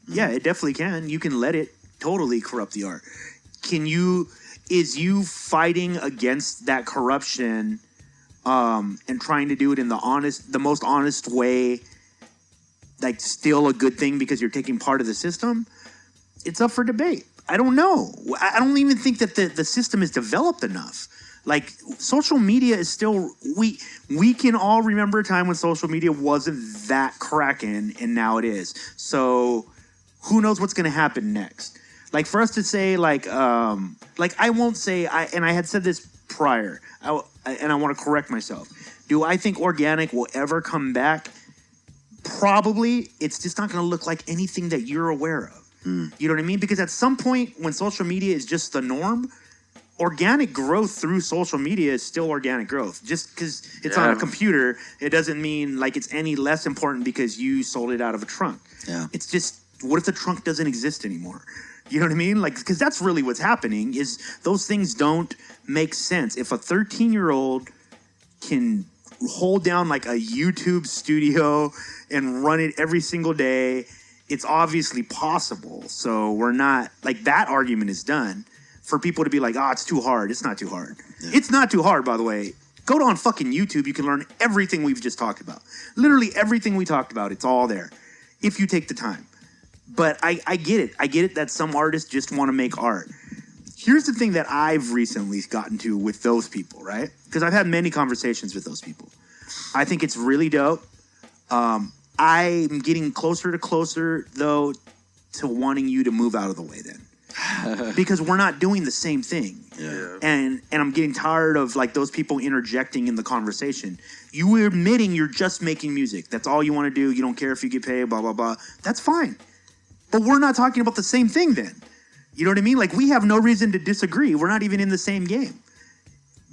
Yeah, it definitely can. You can let it totally corrupt the art. Can you? is you fighting against that corruption and trying to do it in the most honest way, like still a good thing because you're taking part of the system? It's up for debate. I don't know. I don't even think that the system is developed enough. Like, social media is still, we can all remember a time when social media wasn't that cracking, and now it is. So who knows what's going to happen next? Like, for us to say, like I won't say, and I had said this prior, and I want to correct myself. Do I think organic will ever come back? Probably. It's just not going to look like anything that you're aware of. You know what I mean? Because at some point, when social media is just the norm, organic growth through social media is still organic growth. Just because it's on a computer, it doesn't mean like it's any less important because you sold it out of a trunk. Yeah. It's just, what if the trunk doesn't exist anymore? You know what I mean? Like, because that's really what's happening, is those things don't make sense. If a 13-year-old can hold down like a YouTube studio and run it every single day, it's obviously possible. So we're not, like, that argument is done. For people to be like, it's too hard. It's not too hard. Yeah. It's not too hard, by the way. Go on fucking YouTube. You can learn everything we've just talked about. Literally everything we talked about. It's all there if you take the time. But I get it. I get it that some artists just want to make art. Here's the thing that I've recently gotten to with those people, right? Because I've had many conversations with those people. I think it's really dope. I'm getting closer, though, to wanting you to move out of the way then. Because we're not doing the same thing. Yeah. And I'm getting tired of like those people interjecting in the conversation. You are admitting you're just making music. That's all you want to do. You don't care if you get paid, blah, blah, blah. That's fine. But we're not talking about the same thing then. You know what I mean? Like, we have no reason to disagree. We're not even in the same game.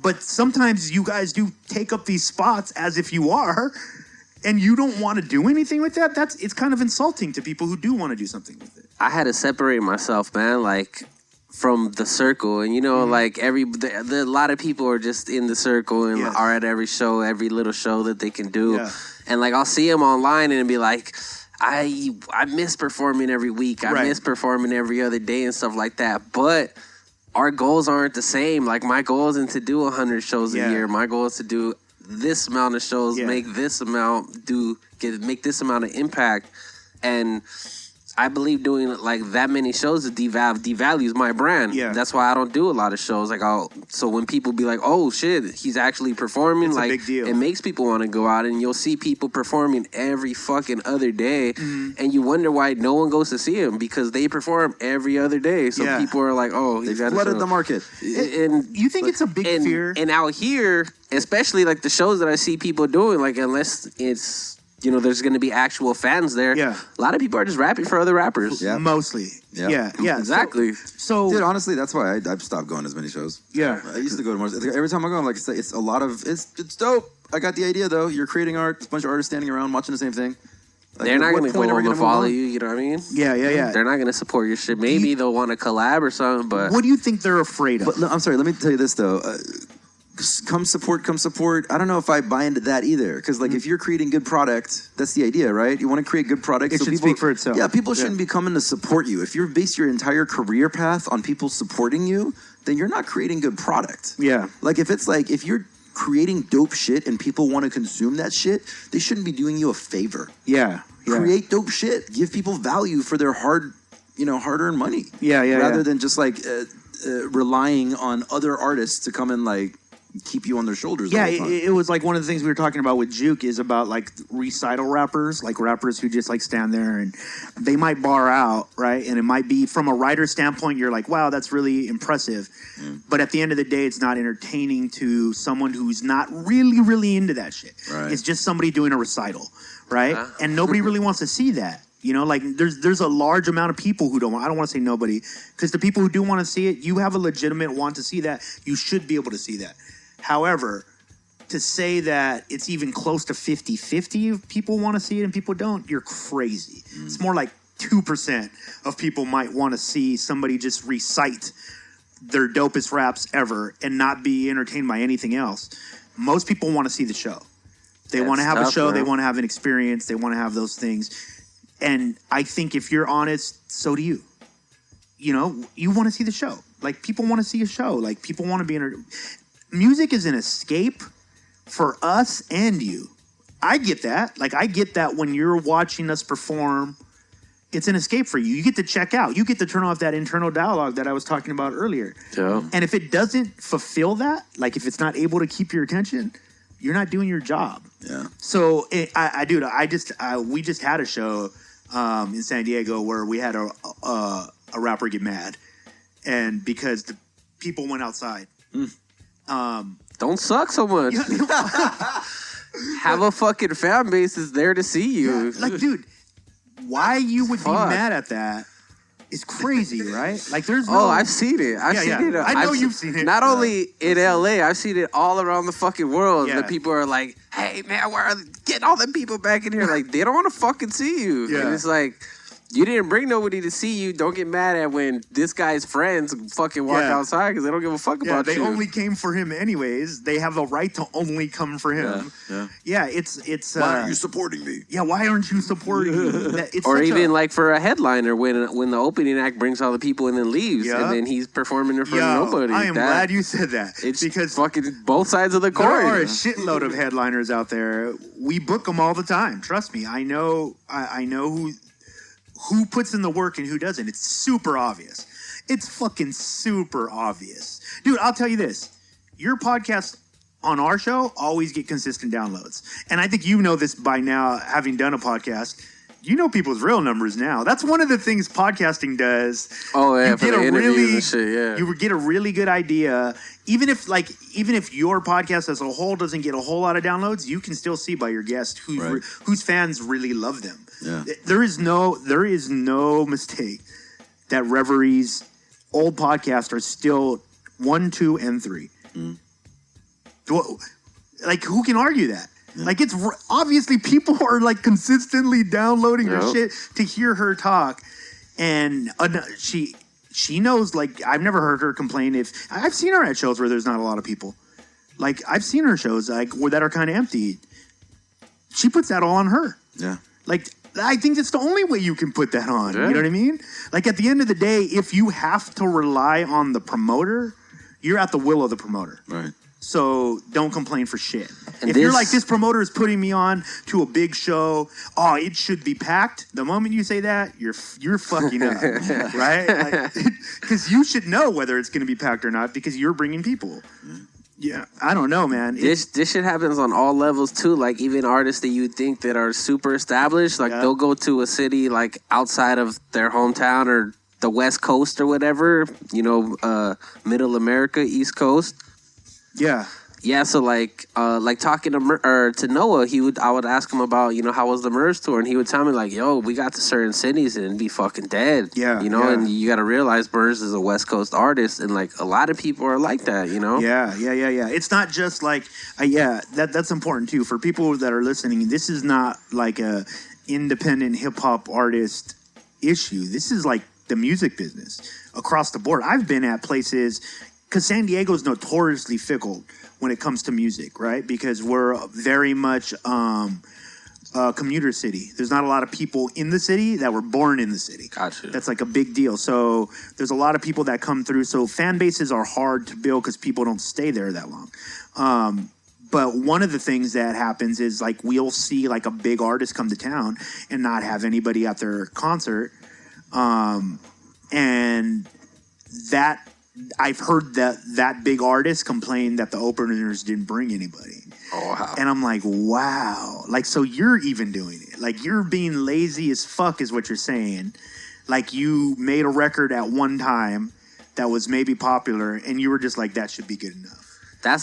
But sometimes you guys do take up these spots as if you are, and you don't want to do anything with that. It's kind of insulting to people who do want to do something with it. I had to separate myself, man, like, from the circle. And, you know, like, a lot of people are just in the circle and are at every show, every little show that they can do. Yeah. And, like, I'll see them online and be like, I miss performing every week. I miss performing every other day and stuff like that. But our goals aren't the same. Like, my goal isn't to do 100 shows a year. My goal is to do this amount of shows, make this amount, make this amount of impact. And I believe doing like that many shows devalues my brand. Yeah. That's why I don't do a lot of shows. Like, so when people be like, "Oh shit, he's actually performing," it's like, a big deal. It makes people want to go out, and you'll see people performing every fucking other day, and you wonder why no one goes to see him, because they perform every other day. So people are like, "Oh, they flooded the market." And you think it's a big fear? And out here, especially like the shows that I see people doing, like, unless it's, you know, there's going to be actual fans there. Yeah. A lot of people are just rapping for other rappers. Yeah. Mostly. Yeah. Exactly. So, dude, honestly, that's why I've stopped going as many shows. Yeah. I used to go to more. Every time I go, I'm like, it's a lot of, it's dope. I got the idea, though. You're creating art. It's a bunch of artists standing around watching the same thing. Like, they're not going to go over and follow you, you know what I mean? Yeah. They're not going to support your shit. Maybe they'll want to collab or something, but... What do you think they're afraid of? But, no, I'm sorry, let me tell you this, though. Come support. I don't know if I buy into that either. Because, like, if you're creating good product, that's the idea, right? You want to create good product. It should speak for itself. Yeah, people shouldn't be coming to support you. If you're based your entire career path on people supporting you, then you're not creating good product. Yeah. Like, if you're creating dope shit and people want to consume that shit, they shouldn't be doing you a favor. Yeah. Create dope shit. Give people value for their hard-earned money. Rather than just, like, relying on other artists to come and, like, keep you on their shoulders. Yeah, it was like one of the things we were talking about with Juke is about like recital rappers, like rappers who just like stand there and they might bar out, right? And it might be from a writer standpoint, you're like, wow, that's really impressive. But at the end of the day, it's not entertaining to someone who's not really, really into that shit. Right. It's just somebody doing a recital, right? And nobody really wants to see that. You know, like there's a large amount of people who don't want, I don't want to say nobody, because the people who do want to see it, you have a legitimate want to see that. You should be able to see that. However, to say that it's even close to 50-50 if people want to see it and people don't, you're crazy. It's more like 2% of people might want to see somebody just recite their dopest raps ever and not be entertained by anything else. Most people want to see the show. They want to have a show. Bro. They want to have an experience. They want to have those things. And I think if you're honest, so do you. You know, you want to see the show. Like, people want to see a show. Like, people want to be music is an escape for us and you. I get that. Like, I get that when you're watching us perform, it's an escape for you. You get to check out. You get to turn off that internal dialogue that I was talking about earlier. Yeah. And if it doesn't fulfill that, like if it's not able to keep your attention, you're not doing your job. Yeah. So, we just had a show in San Diego where we had a rapper get mad, and because the people went outside. Don't suck so much. Have a fucking fan base is there to see you. Yeah, like, dude, why you would be mad at that is crazy, right? Like, there's no... Oh, I've seen it. I've seen it. I know you've seen it. Not only in LA, I've seen it all around the fucking world. Yeah. The people are like, hey, man, where are getting all the people back in here? Like, they don't want to fucking see you. Yeah. And it's like, you didn't bring nobody to see you. Don't get mad at when this guy's friends fucking walk outside because they don't give a fuck about you. They only came for him anyways. They have a right to only come for him. Yeah, it's why aren't you supporting me? Yeah, why aren't you supporting me? Or even like for a headliner when the opening act brings all the people and then leaves and then he's performing in front of nobody. I am glad you said that. It's because fucking both sides of the coin. There are a shitload of headliners out there. We book them all the time. Trust me. I know who puts in the work and who doesn't. It's super obvious. It's fucking super obvious. Dude, I'll tell you this. Your podcast on our show always get consistent downloads. And I think you know this by now, having done a podcast. You know people's real numbers now. That's one of the things podcasting does. Oh, yeah, you for get the a interviews and shit, yeah. You get a really good idea. Even if your podcast as a whole doesn't get a whole lot of downloads, you can still see by your guest whose fans really love them. Yeah. There is no mistake that Reverie's old podcasts are still 1, 2, and 3. Like, who can argue that? Yeah. Like, it's obviously people are like consistently downloading her shit to hear her talk, and she knows. Like, I've never heard her complain. I've seen her at shows where there's not a lot of people. Like, I've seen her shows like that are kind of empty. She puts that all on her. Yeah. Like, I think that's the only way you can put that on. Yeah. You know what I mean? Like, at the end of the day, if you have to rely on the promoter, you're at the will of the promoter. Right. So don't complain for shit. And if you're like, this promoter is putting me on to a big show, it should be packed. The moment you say that, you're fucking up, right? Because you should know whether it's going to be packed or not because you're bringing people. Yeah, I don't know, man. This shit happens on all levels too. Like, even artists that you think that are super established, like they'll go to a city like outside of their hometown or the West Coast or whatever. You know, Middle America, East Coast. Yeah, so like talking to Noah, I would ask him about, you know, how was the Merge tour, and he would tell me like, yo, we got to certain cities and it'd be fucking dead. Yeah, you know, and you got to realize Merge is a West Coast artist, and like a lot of people are like that, you know. Yeah. It's not just like, that's important too for people that are listening. This is not like a independent hip hop artist issue. This is like the music business across the board. I've been at places. Because San Diego is notoriously fickle when it comes to music, right? Because we're very much a commuter city. There's not a lot of people in the city that were born in the city. Gotcha. That's like a big deal. So there's a lot of people that come through. So fan bases are hard to build because people don't stay there that long. But one of the things that happens is like we'll see like a big artist come to town and not have anybody at their concert. And that... I've heard that big artist complain that the openers didn't bring anybody. Oh, wow. And I'm like, wow. Like, so you're even doing it. Like, you're being lazy as fuck is what you're saying. Like, you made a record at one time that was maybe popular, and you were just like, that should be good enough.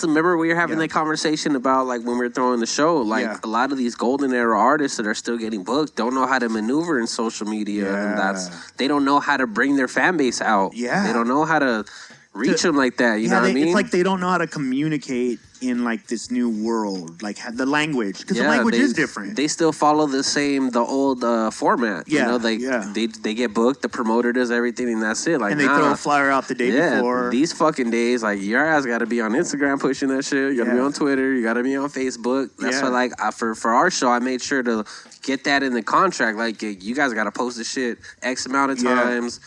Remember we were having that conversation about like when we were throwing the show, like a lot of these golden era artists that are still getting booked don't know how to maneuver in social media, and they don't know how to bring their fan base out. Yeah, they don't know how to reach them like that. You know what I mean? It's like they don't know how to communicate in like this new world, like the language, because the language is different. They still follow the old format. Yeah, you know, they get booked, the promoter does everything, and that's it. Like, and they throw a flyer out the day before. These fucking days, like your ass got to be on Instagram pushing that shit. You got to be on Twitter. You got to be on Facebook. That's why, like, for our show, I made sure to get that in the contract. Like, you guys got to post this shit X amount of times.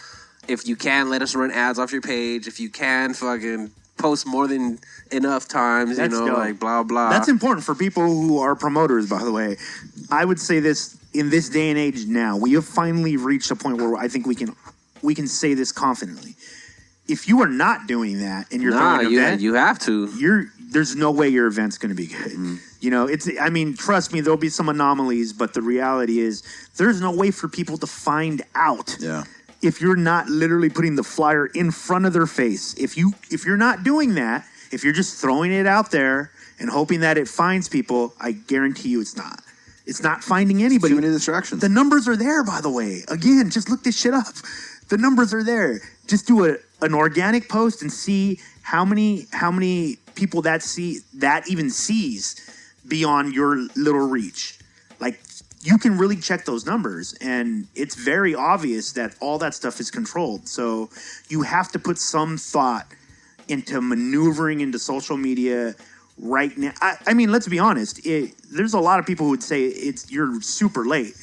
if you can, let us run ads off your page. If you can, fucking post more than enough times, That's you know, dope. like blah, blah. That's important for people who are promoters, by the way. I would say this, in this day and age now, we have finally reached a point where I think we can say this confidently. If you are not doing that and you're throwing an event, you have to. There's no way your event's going to be good. You know, I mean, trust me, there'll be some anomalies, but the reality is there's no way for people to find out. Yeah. If you're not literally putting the flyer in front of their face. If you're not doing that, if you're just throwing it out there and hoping that it finds people, I guarantee you it's not. It's not finding anybody. Too many distractions. The numbers are there, by the way. Again, just look this shit up. The numbers are there. Just do an organic post and see how many people that even sees beyond your little reach. Like, you can really check those numbers, and it's very obvious that all that stuff is controlled. So you have to put some thought into maneuvering into social media right now. I mean, let's be honest. There's a lot of people who would say you're super late.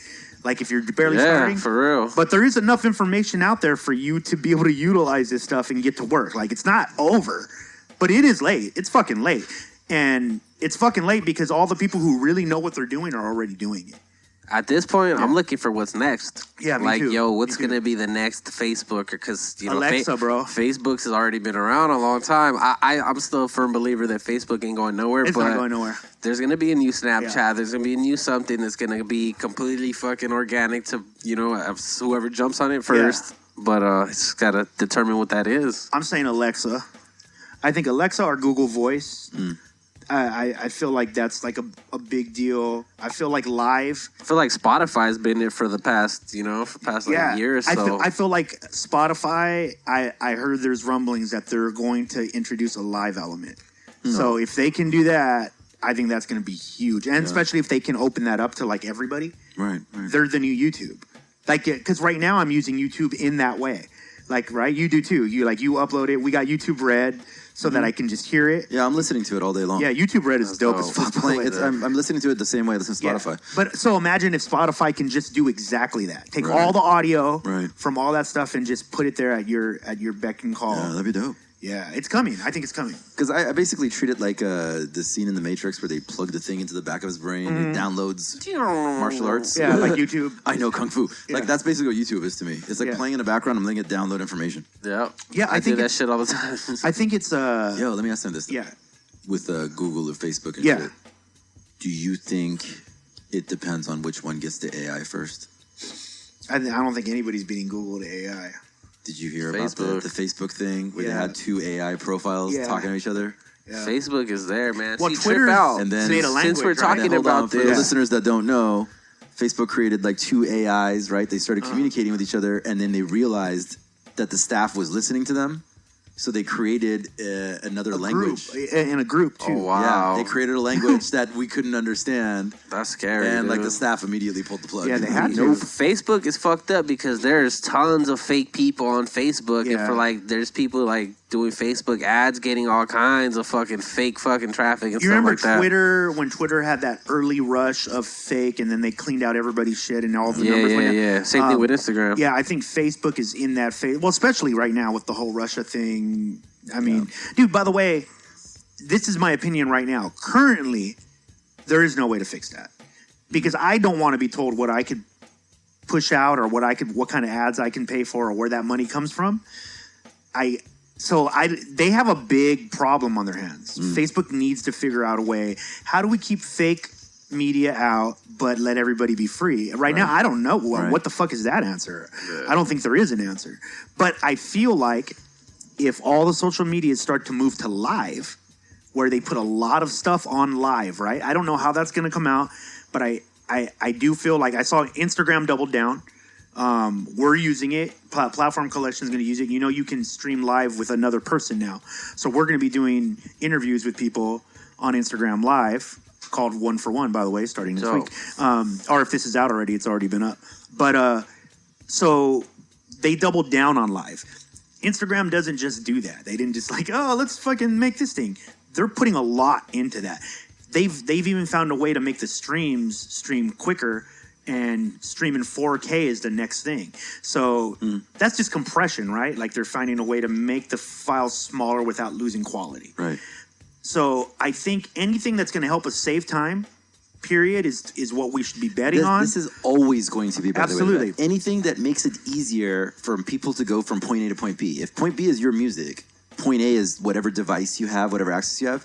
Like, if you're barely starting. Yeah, for real. But there is enough information out there for you to be able to utilize this stuff and get to work. Like, it's not over, but it is late. It's fucking late. And it's fucking late because all the people who really know what they're doing are already doing it. At this point, I'm looking for what's next. Yeah, me like, too. yo, what's Me too. gonna be the next Facebook? Because you know, Alexa, bro. Facebook's has already been around a long time. I'm still a firm believer that Facebook ain't going nowhere. It's but not going nowhere. There's gonna be a new Snapchat. Yeah. There's gonna be a new something that's gonna be completely fucking organic to whoever jumps on it first. Yeah. But it's gotta determine what that is. I'm saying Alexa. I think Alexa or Google Voice. I feel like that's like a big deal. I feel like live. I feel like Spotify's been it for the past, like year or so. I feel like Spotify, I heard there's rumblings that they're going to introduce a live element. So if they can do that, I think that's going to be huge. And especially if they can open that up to like everybody. Right. They're the new YouTube. Like, because right now I'm using YouTube in that way. Like, right? You do too. You upload it. We got YouTube Red so that I can just hear it. Yeah, I'm listening to it all day long. Yeah, YouTube Red is dope as fuck. I'm listening to it the same way I listen to Spotify. Yeah. But so imagine if Spotify can just do exactly that. Take all the audio from all that stuff and just put it there at your beck and call. Yeah, that'd be dope. Yeah, it's coming. I think it's coming. Because I basically treat it like the scene in The Matrix where they plug the thing into the back of his brain and it downloads martial arts. Yeah, like YouTube. I know Kung Fu. Yeah. Like, that's basically what YouTube is to me. It's like playing in the background. I'm letting it download information. Yeah. Yeah, I do that shit all the time. I think it's Yo, let me ask them this. Yeah. With Google or Facebook and Yeah. shit, do you think it depends on which one gets to AI first? I don't think anybody's beating Google to AI. Did you hear about the Facebook thing where they had two AI profiles talking to each other? Yeah. Facebook is there, man. Well, See, Twitter trip out. And then made a language, since we're right? talking Hold on, about for the this, listeners that don't know, Facebook created like two AIs, right? They started communicating with each other, and then they realized that the staff was listening to them. So they created another language. In a group, too. Oh, wow. Yeah, they created a language that we couldn't understand. That's scary. And like dude. the staff immediately pulled the plug. Yeah, they had to. Facebook is fucked up because there's tons of fake people on Facebook, Yeah. and for like, there's people like doing Facebook ads, getting all kinds of fake traffic and You stuff remember like that. Twitter, when Twitter had that early rush of fake and then they cleaned out everybody's shit and all the numbers went down? Yeah. Same thing with Instagram. Yeah, I think Facebook is in that phase. Well, especially right now with the whole Russia thing. I mean, dude, by the way, this is my opinion right now. Currently, there is no way to fix that. Because I don't want to be told what I could push out or what kind of ads I can pay for or where that money comes from. They have a big problem on their hands. Facebook needs to figure out a way. How do we keep fake media out but let everybody be free? Right now, I don't know. What the fuck is that answer? I don't think there is an answer. But I feel like if all the social media start to move to live, where they put a lot of stuff on live, right? I don't know how that's going to come out, but I do feel like I saw Instagram doubled down. We're using it. Platform Collection is going to use it. You know, you can stream live with another person now. So we're going to be doing interviews with people on Instagram Live, called 1 for 1, by the way, starting this week. Or if this is out already, it's already been up. But so they doubled down on live. Instagram doesn't just do that. They didn't just like, oh, let's fucking make this thing. They're putting a lot into that. They've even found a way to make the streams stream quicker and streaming 4K is the next thing. So that's just compression, right? Like they're finding a way to make the file smaller without losing quality. Right. So I think anything that's going to help us save time, period, is what we should be betting on. This is always going to be, by Absolutely. the way, anything that makes it easier for people to go from point A to point B. If point B is your music, point A is whatever device you have, whatever access you have.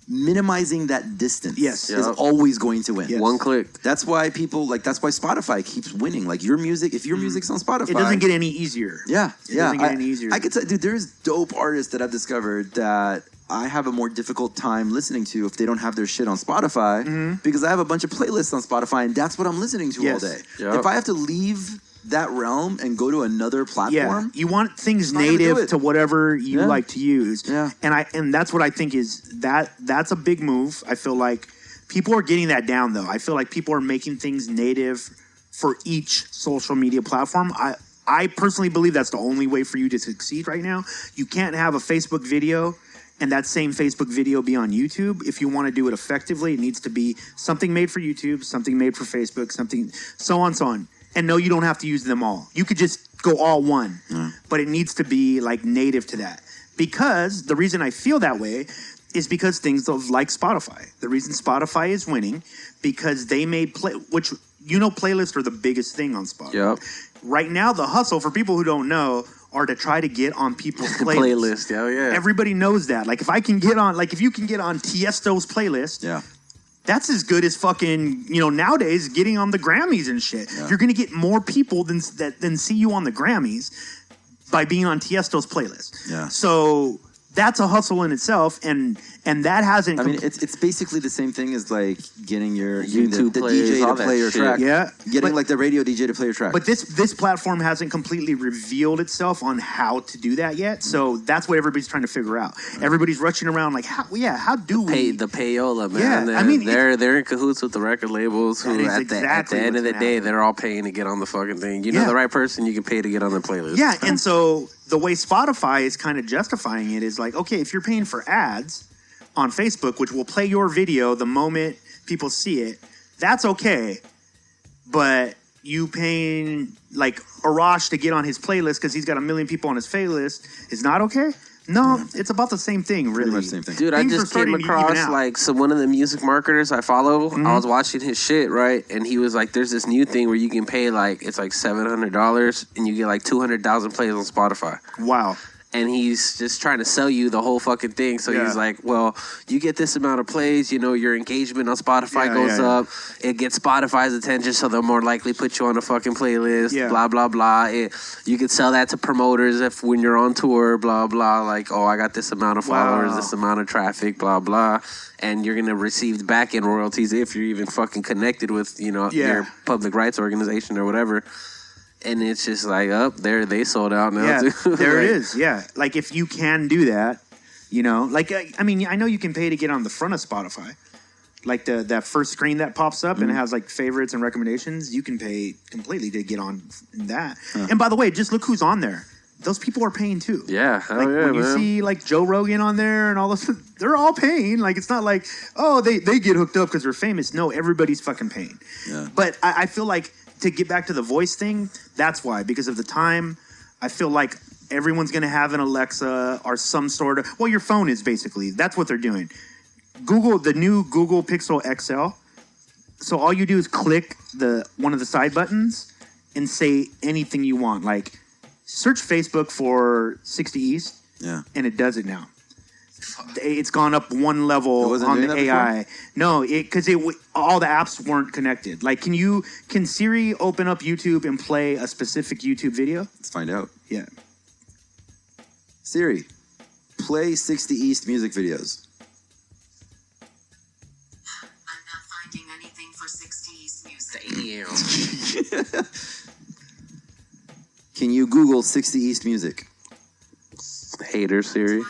Minimizing that distance is always going to win. Yes. One click. That's why that's why Spotify keeps winning. Like your music, if your music's on Spotify, it doesn't get any easier. Yeah, it doesn't get any easier. I could tell, dude, there's dope artists that I've discovered that I have a more difficult time listening to if they don't have their shit on Spotify because I have a bunch of playlists on Spotify and that's what I'm listening to all day. Yep. If I have to leave that realm and go to another platform, you want things native to whatever you like to use. Yeah. And that's what I think is that's a big move. I feel like people are getting that down though. I feel like people are making things native for each social media platform. I personally believe that's the only way for you to succeed right now. You can't have a Facebook video and that same Facebook video be on YouTube. If you want to do it effectively, it needs to be something made for YouTube, something made for Facebook, something so on. And no, you don't have to use them all. You could just go all one, but it needs to be like native to that. Because the reason I feel that way is because things like Spotify. The reason Spotify is winning because they made playlists are the biggest thing on Spotify. Yep. Right now, the hustle for people who don't know are to try to get on people's playlists. Everybody knows that. Like if you can get on Tiesto's playlist, that's as good as fucking, nowadays getting on the Grammys and shit. Yeah. You're going to get more people than see you on the Grammys by being on Tiesto's playlist. Yeah. So that's a hustle in itself, and that hasn't. I mean, it's basically the same thing as like getting the DJ to play your track. Yeah, getting like the radio DJ to play your track. But this platform hasn't completely revealed itself on how to do that yet. So that's what everybody's trying to figure out. Everybody's rushing around like, how do we the payola, man? Yeah, they're in cahoots with the record labels who at the end of the day they're all paying to get on the fucking thing. You know the right person, you can pay to get on the playlist. Yeah, and so the way Spotify is kind of justifying it is like, okay, if you're paying for ads on Facebook, which will play your video the moment people see it, that's okay. But you paying like Arash to get on his playlist because he's got 1 million people on his playlist is not okay? No, it's about the same thing, really. Pretty much the same thing. Dude, I just came across like one of the music marketers I follow. I was watching his shit, right? And he was like, there's this new thing where you can pay it's like $700 and you get like 200,000 plays on Spotify. Wow. And he's just trying to sell you the whole fucking thing. So he's like, well, you get this amount of plays, your engagement on Spotify goes up. It gets Spotify's attention, so they'll more likely put you on a fucking playlist, blah, blah, blah. You can sell that to promoters when you're on tour, blah, blah. Like, oh, I got this amount of followers, this amount of traffic, blah, blah. And you're going to receive back-end royalties if you're even fucking connected with, your public rights organization or whatever. And it's just like, they sold out now too. There it is, Like if you can do that, I know you can pay to get on the front of Spotify. Like that first screen that pops up and it has like favorites and recommendations, you can pay completely to get on that. And by the way, just look who's on there. Those people are paying too. Yeah, when you see like Joe Rogan on there and all this, they're all paying. Like it's not like, they get hooked up because they're famous. No, everybody's fucking paying. Yeah. But I feel like, to get back to the voice thing, that's why. Because of the time, I feel like everyone's going to have an Alexa or some sort of... Well, your phone is basically. That's what they're doing. The new Google Pixel XL. So all you do is click one of the side buttons and say anything you want. Like, search Facebook for 60 East. Yeah. And it does it now. It's gone up one level on the AI. Before? No, because all the apps weren't connected. Like, can Siri open up YouTube and play a specific YouTube video? Let's find out. Yeah. Siri, play 60 East music videos. I'm not finding anything for 60 East music. Damn. Can you Google 60 East music? Hater Siri.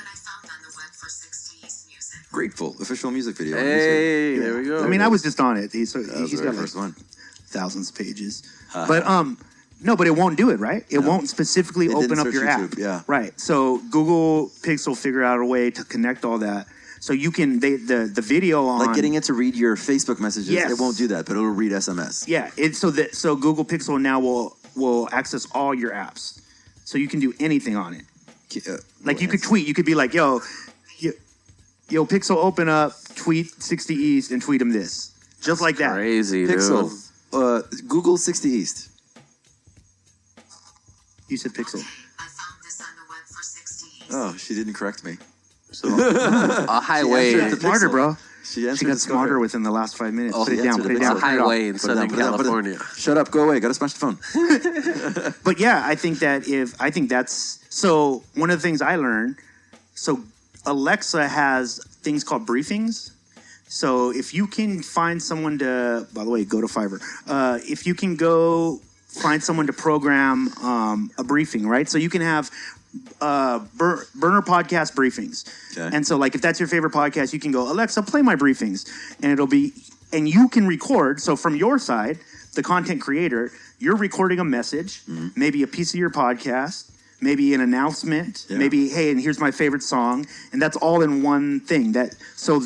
Grateful official music video. Hey, there we go. I mean, I was just on it. He's got like first one. Thousands of pages. But no, but it won't do it, right? It won't specifically open up your app. YouTube, yeah. Right. So Google Pixel figured out a way to connect all that. So you can the video on like getting it to read your Facebook messages. Yes. It won't do that, but it'll read SMS. Yeah, so Google Pixel now will access all your apps, so you can do anything on it. Like you could tweet. You could be like, yo, Pixel, open up, tweet 60 East, and tweet them this, just like that. Crazy, Pixel, dude. Google 60 East. You said Pixel. I found this on the web for 60 East. Oh, she didn't correct me. So, a highway. answered the Smarter, Pixel. bro. She got smarter within the last 5 minutes. Oh, Put it she down. answered Put it the down. Pixel. A Put it off. highway in Southern California. Shut up. Go away. Gotta smash the phone. But yeah, I think that's so. One of the things I learned. So Alexa has things called briefings. So if you can find someone to, by the way, go to Fiverr. If you can go find someone to program a briefing, right? So you can have burner podcast briefings. Okay. And so like if that's your favorite podcast, you can go, Alexa, play my briefings. And you can record. So from your side, the content creator, you're recording a message, maybe a piece of your podcast, maybe an announcement, maybe, hey, and here's my favorite song. And that's all in one thing. So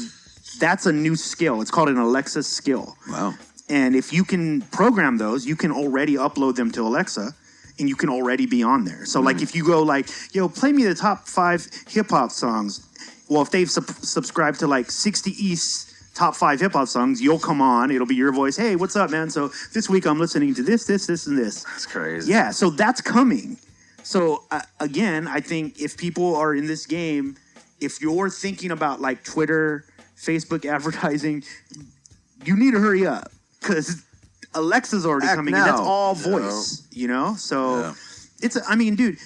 that's a new skill. It's called an Alexa skill. Wow. And if you can program those, you can already upload them to Alexa, and you can already be on there. So, like, if you go like, yo, play me the top 5 hip-hop songs. Well, if they've subscribed to, like, 60 East top 5 hip-hop songs, you'll come on. It'll be your voice. Hey, what's up, man? So this week I'm listening to this, and this. That's crazy. Yeah, so that's coming. So, again, I think if people are in this game, if you're thinking about, like, Twitter, Facebook advertising, you need to hurry up. Because Alexa's already coming in. That's all voice, you know? So dude,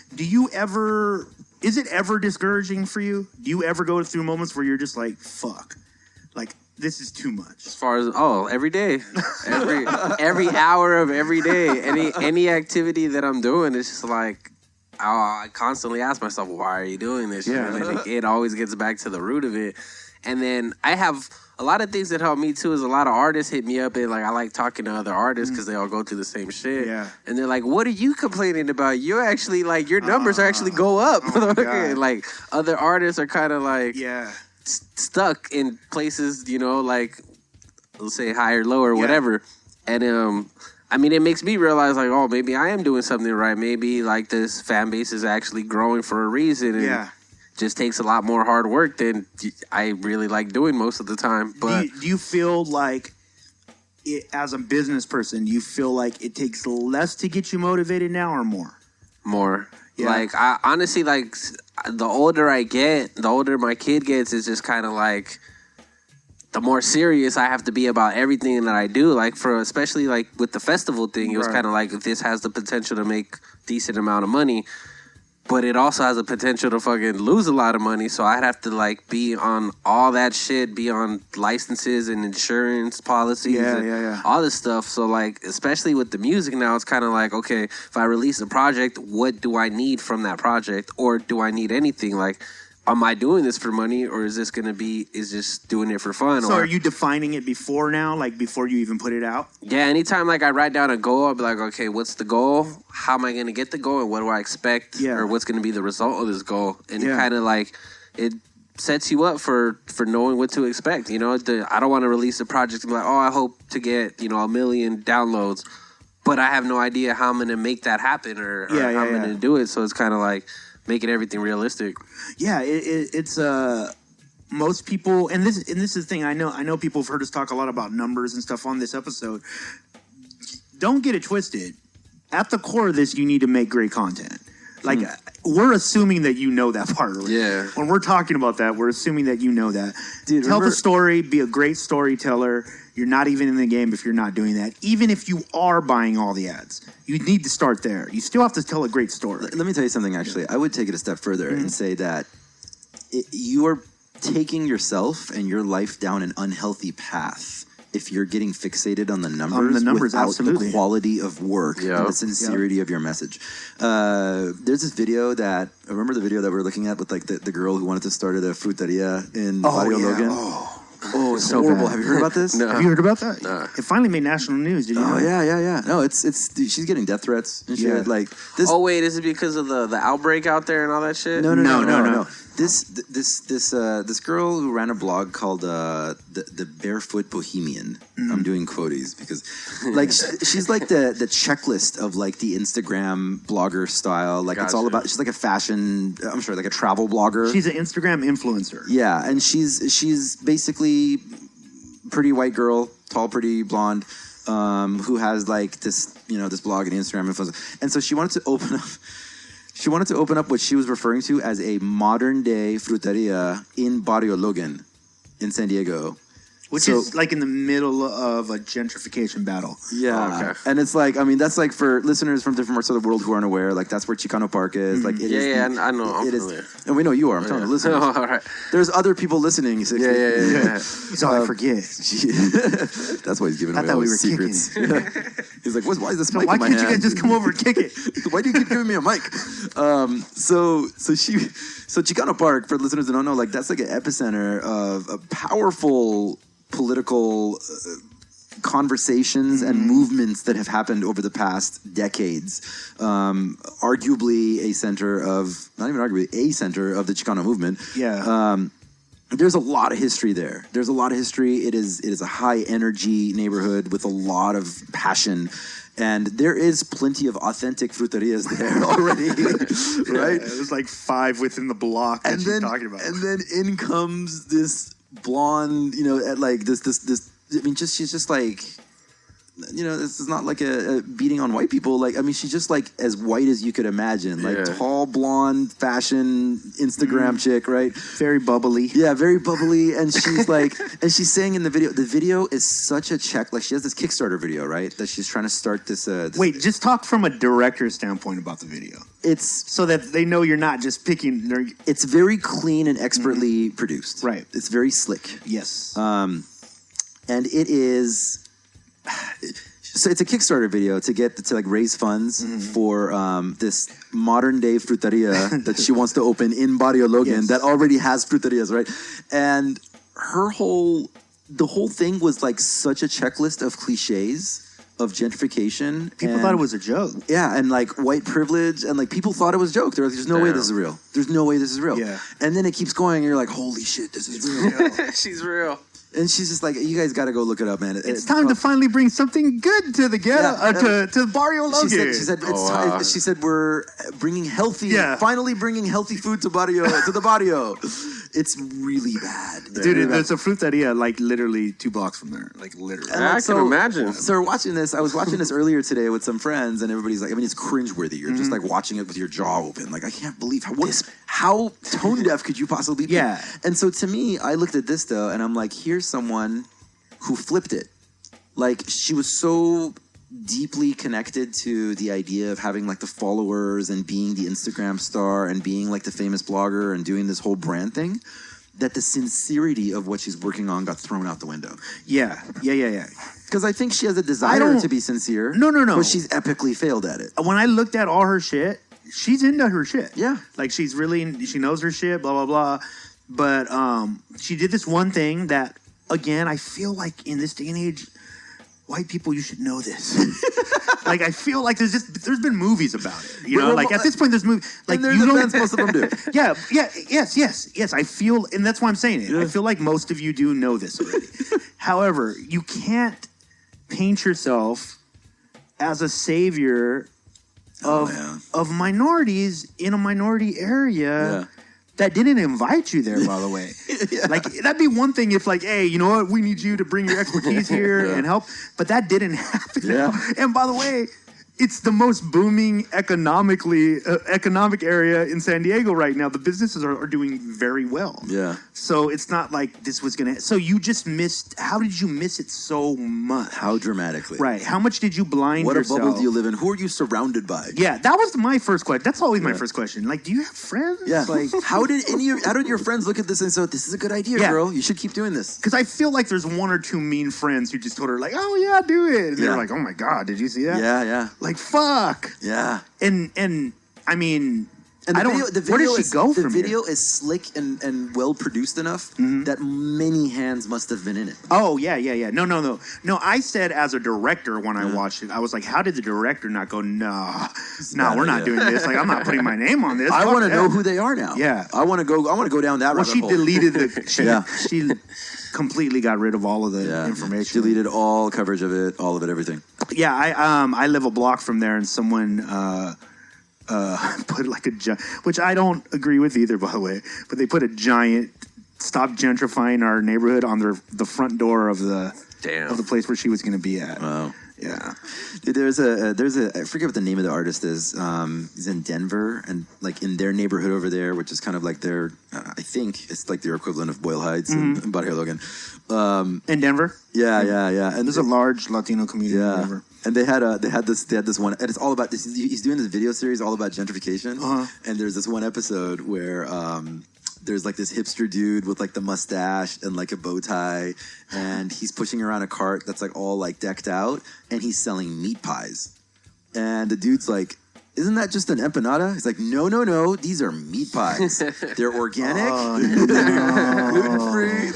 is it ever discouraging for you? Do you ever go through moments where you're just like, fuck, like, this is too much? As far as, every day. Every hour of every day. Any activity that I'm doing, it's just like, I constantly ask myself, why are you doing this? You know? And it always gets back to the root of it. And then I have a lot of things that help me too. Is a lot of artists hit me up and like I like talking to other artists because they all go through the same shit. Yeah. And they're like, "What are you complaining about? You're actually like your numbers actually go up." Like other artists are kind of like stuck in places, you know, like let's say higher, lower, whatever. And I mean, it makes me realize like, oh, maybe I am doing something right. Maybe like this fan base is actually growing for a reason. And just takes a lot more hard work than I really like doing most of the time. But do you feel like, as a business person, do you feel like it takes less to get you motivated now or more? More. Yeah. Like, I honestly, like, the older I get, the older my kid gets, it's just kind of like, the more serious I have to be about everything that I do. Like, especially like with the festival thing, it was kind of like, if this has the potential to make decent amount of money, but it also has a potential to fucking lose a lot of money. So I'd have to like be on all that shit, be on licenses and insurance policies and all this stuff. So like, especially with the music now, it's kind of like, okay, if I release a project, what do I need from that project? Or do I need anything? Like, am I doing this for money, or is this going to be, is just doing it for fun? So are you defining it before now, like before you even put it out? Yeah, anytime like I write down a goal, I'll be like, okay, what's the goal? How am I going to get the goal? And what do I expect? Or what's going to be the result of this goal? And it kind of like, it sets you up for knowing what to expect. You know, I don't want to release a project and be like, oh, I hope to get, 1 million downloads, but I have no idea how I'm going to make that happen or how I'm going to do it. So it's kind of like, making everything realistic. Yeah, it's most people, and this is the thing. I know people have heard us talk a lot about numbers and stuff on this episode. Don't get it twisted. At the core of this, you need to make great content. Like we're assuming that you know that part already. Yeah. When we're talking about that, we're assuming that you know that. Dude, tell the story. Be a great storyteller. You're not even in the game if you're not doing that. Even if you are buying all the ads, you need to start there. You still have to tell a great story. Let me tell you something, actually. I would take it a step further and say that you are taking yourself and your life down an unhealthy path if you're getting fixated on the numbers, without absolutely. The quality of work and the sincerity of your message. There's this video that, remember the video that we were looking at with like the girl who wanted to start at a fruteria in Barrio Logan? Oh, it's so horrible. Bad. Have you heard about this? No. Have you heard about that? No. It finally made national news. Did you know? Yeah. No, it's she's getting death threats and shit. Like this. Oh wait, is it because of the outbreak out there and all that shit? No. This girl who ran a blog called the Barefoot Bohemian. I'm doing quotes because like she's like the checklist of like the Instagram blogger style. Like it's all about. She's like a fashion. I'm sure like a travel blogger. She's an Instagram influencer. Yeah, and she's basically pretty white girl, tall, pretty blonde, who has like this this blog and Instagram influencer, and so she wanted to open up. She wanted to open up what she was referring to as a modern-day fruteria in Barrio Logan in San Diego. Which is like in the middle of a gentrification battle. Yeah. And it's like, I mean, that's like for listeners from different parts of the world who aren't aware, like that's where Chicano Park is. Like it is. I know. I'm familiar. And we know you are. I'm telling the listeners. Oh, all right. There's other people listening. Yeah. So I forget. That's why he's giving away all his secrets. He's like, why is this mic in my hand? Why can't you guys just come over and kick it? Why do you keep giving me a mic? So Chicano Park, for listeners that don't know, like that's like an epicenter of a powerful political conversations and movements that have happened over the past decades. Arguably a center of, not even arguably, a center of the Chicano movement. Yeah. There's a lot of history there. There's a lot of history. It is a high energy neighborhood with a lot of passion. And there is plenty of authentic fruterias there already, right? Yeah, there's like 5 within the block that she's talking about. And then in comes this blonde, at like this. I mean, she's just like, this is not like a beating on white people. Like, I mean, she's just like as white as you could imagine, like tall, blonde, fashion, Instagram chick, right? Very bubbly. Yeah, very bubbly. And she's like, and she's saying in the video is such a check. Like she has this Kickstarter video, right? That she's trying to start this. Wait, just talk from a director's standpoint about the video. It's so that they know you're not just picking. It's very clean and expertly produced. Right. It's very slick. Yes. And it is. So it's a Kickstarter video to like raise funds for this modern day fruteria that she wants to open in Barrio Logan that already has fruterias, right? And the whole thing was like such a checklist of cliches of gentrification. People thought it was a joke. Yeah, and like white privilege, and like people thought it was a joke. They're like, "There's no way this is real. There's no way this is real." Yeah. And then it keeps going, and you're like, "Holy shit, this is real." She's real. And she's just like, you guys got to go look it up, man. It's time to finally bring something good to the ghetto, to Barrio Logan. She said it's time. She said we're bringing finally bringing healthy food to the barrio. It's really bad. Dude, there's a fruteria like literally 2 blocks from there. Like literally. I can imagine. So we're watching this. I was watching this earlier today with some friends, and everybody's like, I mean, it's cringeworthy. You're just like watching it with your jaw open. Like, I can't believe how tone deaf could you possibly be? Yeah. And so to me, I looked at this though, and I'm like, here's someone who flipped it. Like, she was so deeply connected to the idea of having like the followers and being the Instagram star and being like the famous blogger and doing this whole brand thing, that the sincerity of what she's working on got thrown out the window. Yeah. Because I think she has a desire to be sincere. No. But she's epically failed at it. When I looked at all her shit, she's into her shit. Yeah. Like she knows her shit, blah, blah, blah. But she did this one thing that, again, I feel like in this day and age, white people, you should know this. Like, I feel like there's been movies about it. You know, like at this point, there's movies. Like, and there's events most of them do. Yes. I feel, and that's why I'm saying it. Yeah. I feel like most of you do know this already. However, you can't paint yourself as a savior of minorities in a minority area that didn't invite you there, by the way. Like, that'd be one thing if, like, hey, you know what, we need you to bring your expertise here and help. But that didn't happen. Yeah. And by the way, it's the most booming economic area in San Diego right now. The businesses are doing very well. Yeah. So it's not like this was going to... So you just missed... How did you miss it so much? How dramatically. Right. How much did you blind yourself? What bubble do you live in? Who are you surrounded by? Yeah, that was my first question. That's always my first question. Like, do you have friends? Yeah. Like, how did your friends look at this and say, this is a good idea, girl. You should keep doing this? Because I feel like there's 1 or 2 mean friends who just told her, like, oh, yeah, do it. And they're like, oh, my God, did you see that? Yeah. Like, fuck. Yeah. And I mean... And the where does she go The from video is slick and well produced enough that many hands must have been in it. Oh, yeah. No. I said as a director when I watched it, I was like, how did the director not go, no, we're not doing this. Like, I'm not putting my name on this. I want to know who they are now. Yeah. I want to go down that rabbit hole. Deleted she completely got rid of all of the information. Deleted all coverage of it, all of it, everything. Yeah, I live a block from there, and someone put like which I don't agree with either, by the way, but they put a giant "Stop gentrifying our neighborhood" on the front door of the place where she was going to be at. Wow. Yeah. Dude, there's a I forget what the name of the artist is. He's in Denver, and like in their neighborhood over there, which is kind of like their I think it's like their equivalent of Boyle Heights and Body Hair Logan. In Denver? Yeah. And there's a large Latino community in Denver. And they had this one, and it's all about this. He's doing this video series all about gentrification. And there's this one episode where there's like this hipster dude with like the mustache and like a bow tie, and he's pushing around a cart that's like all like decked out, and he's selling meat pies. And the dude's like, "Isn't that just an empanada?" He's like, No, these are meat pies. They're organic, gluten free.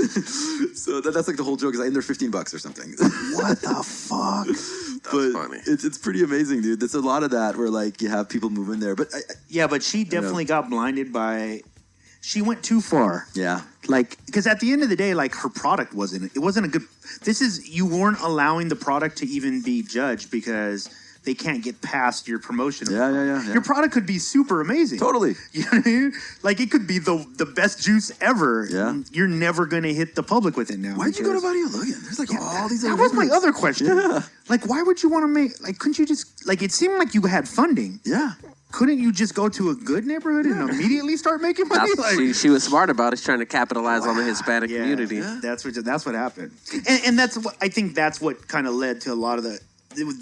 So that's like the whole joke. Is they're $15 or something. What the fuck? That's funny. It's pretty amazing, dude. There's a lot of that where like you have people moving there, but but she definitely got blinded by. She went too far. Yeah. Like, because at the end of the day, like, her product wasn't a good. You weren't allowing the product to even be judged because they can't get past your promotion. Yeah. Your product could be super amazing. Totally. You know what I mean? Like, it could be the best juice ever. Yeah. You're never going to hit the public with it now. Why'd you go to Body Hair Logan? There's like all these. That was my other question. Yeah. Like, why would you want to make? Like, couldn't you just like? It seemed like you had funding. Yeah. Couldn't you just go to a good neighborhood and immediately start making money? She was smart about it, trying to capitalize on the Hispanic community. Yeah. That's what happened, and that's what I think. That's what kind of led to a lot of it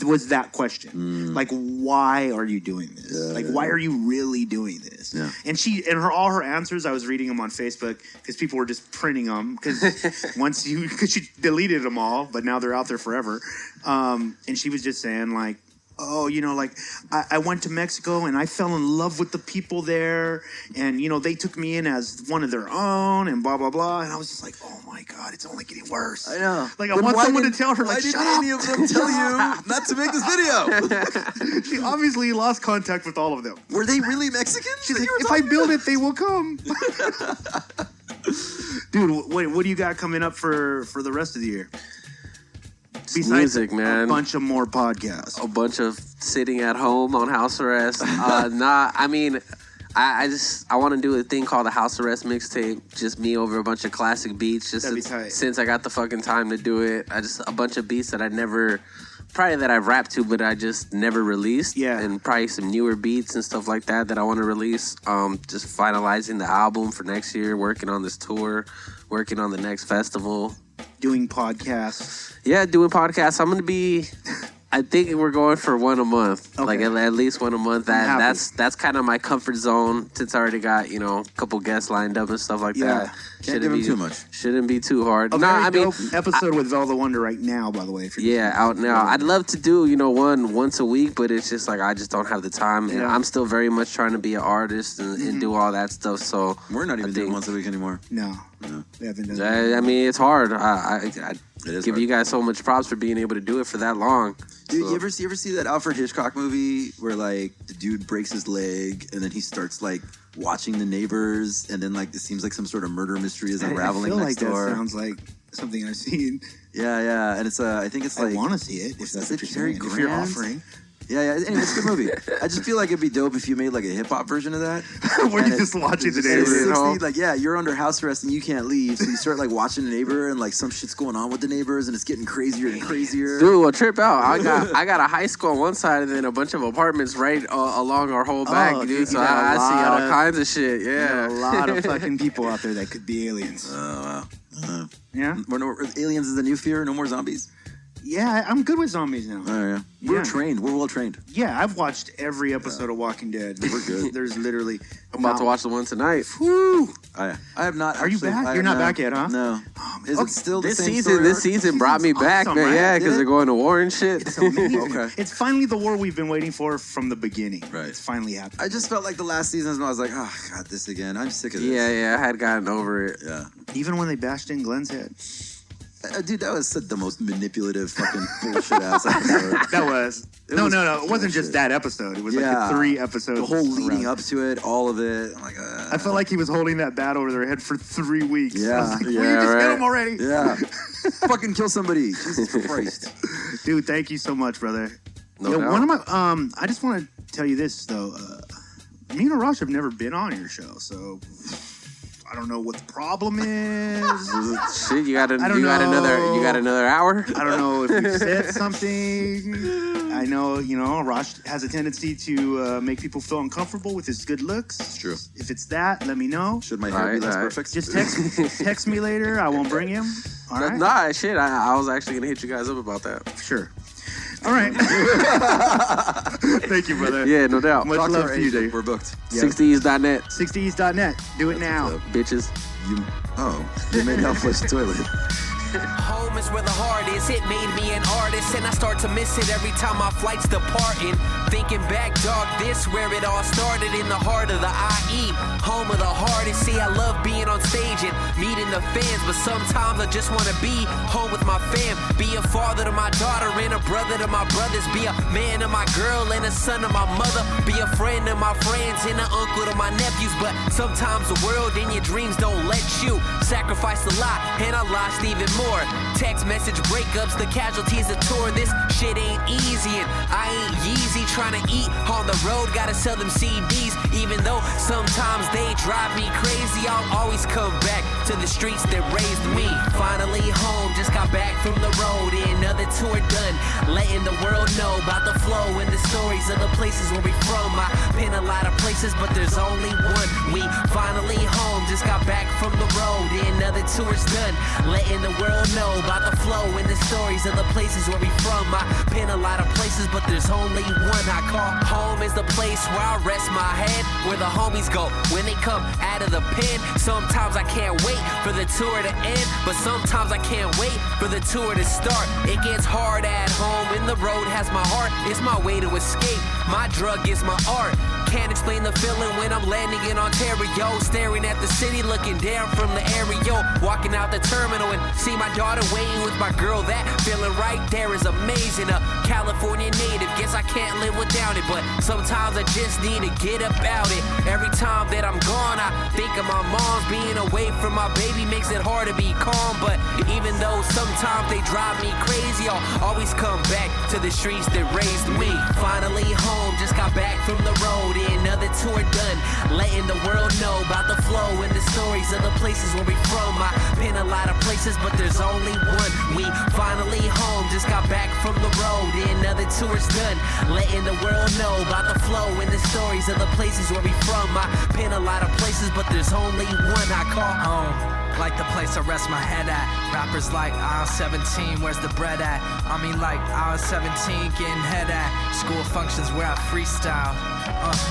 was that question, like, why are you doing this? Why are you really doing this? Yeah. And all her answers, I was reading them on Facebook because people were just printing them because she deleted them all, but now they're out there forever. And she was just saying like, oh, like I went to Mexico and I fell in love with the people there, and they took me in as one of their own, and blah blah blah. And I was just like, oh my god, it's only getting worse. I know. Like, I want someone to tell her, like, shut up. Why didn't any of them tell you not to make this video? She obviously lost contact with all of them. Were they really Mexican? She's like, if I build it, they will come. Dude, what do you got coming up for the rest of the year? Besides music, man. A bunch of more podcasts. A bunch of sitting at home on house arrest. I mean, I want to do a thing called a house arrest mixtape. Just me over a bunch of classic beats. Since I got the fucking time to do it. A bunch of beats that I've rapped to, but I just never released. Yeah. And probably some newer beats and stuff like that I want to release. Just finalizing the album for next year, working on this tour, working on the next festival. Doing podcasts. Yeah, doing podcasts. I'm going to be... I think we're going for one a month, like at least one a month. That's kind of my comfort zone since I already got a couple guests lined up and stuff like that. Can't give them too much. Shouldn't be too hard. Episode with Velda Wonder right now, by the way. Out now. I'd love to do one once a week, but it's just like I just don't have the time, and I'm still very much trying to be an artist and do all that stuff. So we're not even doing once a week anymore. No, we haven't done that. I mean, it's hard. I give hard. you guys so much props for being able to do it for that long. Dude, you ever see that Alfred Hitchcock movie where like the dude breaks his leg and then he starts like watching the neighbors, and then like it seems like some sort of murder mystery is unraveling next door. That sounds like something I've seen. Yeah, and it's I think it's like I want to see it. If that's what you're saying. Grant? If you're offering. Yeah. Anyway, it's a good movie. I just feel like it'd be dope if you made like a hip hop version of that. Where you just watching the neighbors. Like, you're under house arrest and you can't leave, so you start like watching the neighbor, and like some shit's going on with the neighbors, and it's getting crazier and crazier. Dude, well, trip out. I got a high school on one side and then a bunch of apartments right along our whole back, dude. So I see all kinds of shit. Yeah, a lot of fucking people out there that could be aliens. Oh wow. Yeah. Aliens is the new fear. No more zombies. Yeah, I'm good with zombies now. Oh, yeah. We're Yeah. trained. We're well trained. Yeah, I've watched every episode of Walking Dead. We're good. There's literally. I'm about to watch the one tonight. Whew. I have not. Are you actually- back? I- You're not no. back yet, huh? No. Is it still the This same season, story this arc? season brought me back, awesome, man. right? Yeah, because Did they're it? going to war and shit. It's amazing. Okay. It's finally the war we've been waiting for from the beginning. Right. It's finally happened. I just felt like the last season when I was like, oh, God, this again. I'm sick of this. Yeah, I had gotten over it. Yeah. Even when they bashed in Glenn's head. Dude, that was the most manipulative fucking bullshit ass episode. That was. It No, was it wasn't just bullshit. that episode. It was Yeah. like the 3 episodes. The whole leading around. up to it, all of it. I'm like, I felt like he was holding that bat over their head for 3 weeks. Yeah. I was like, will you Yeah, just right. hit him already? yeah. Fucking kill somebody. Jesus Christ. Dude, thank you so much, brother. No Yo, doubt. one of my I just want to tell you this though. Me and Arash have never been on your show, so I don't know what the problem is. Shit, you got I don't another hour. I don't know if you said something. I know, Arash has a tendency to make people feel uncomfortable with his good looks. It's true. If it's that, let me know. Should my hair be Alright, less alright. perfect? Just text me later. I won't bring him. All right. Nah, shit. I was actually gonna hit you guys up about that. Sure. All right. Thank you, brother. Yeah, no doubt. Much Talk to love our to you, agent. Dave. We're booked. 60s.net, 60s.net. Do it now. what's up. bitches. They made help flush the toilet. Home is where the heart is. It made me an artist, and I start to miss it every time my flight's departing. Thinking back, dog, this where it all started, in the heart of the IE, home of the hardest. See, I love being on stage and meeting the fans, but sometimes I just want to be home with my fam. Be a father to my daughter and a brother to my brothers. Be a man to my girl and a son to my mother. Be a friend to my friends and an uncle to my nephews. But sometimes the world and your dreams don't let you. Sacrifice a lot, and I lost even more. Text message breakups, the casualties of tour. This shit ain't easy, and I ain't Yeezy trying to eat on the road. Gotta sell them CDs, even though sometimes they drive me crazy. I'll always come back to the streets that raised me. Finally home, just got back from the road. Another tour done, letting the world know about the flow and the stories of the places where we from. I've been a lot of places, but there's only one. We finally home, just got back from the road. Another tour's done, letting the world know about the flow and the stories of the places where we from. I've been a lot of places, but there's only one I call home. Is the place where I rest my head, where the homies go when they come out of the pen. Sometimes I can't wait for the tour to end, but sometimes I can't wait for the tour to start. It gets hard at home, and the road has my heart. It's my way to escape, my drug is my art. Can't explain the feeling when I'm landing in Ontario, staring at the city, looking down from the aerial, walking out the terminal and see my daughter waiting with my girl. That feeling right there is amazing. A California native, guess I can't live without it, but sometimes I just need to get about it. Every time that I'm gone, I think of my mom's. Being away from my baby makes it hard to be calm, but even though sometimes they drive me crazy, I'll always come back to the streets that raised me. Finally home, just got back from the road. Another tour done, letting the world know about the flow and the stories of the places where we from. I've been a lot of places, but there's only one. We finally home, just got back from the road. Another tour's done, letting the world know about the flow and the stories of the places where we from. I've been a lot of places, but there's only one I call home. Like the place I rest my head at. Rappers like aisle 17, where's the bread at? I mean like aisle 17, getting head at. School functions where I freestyle.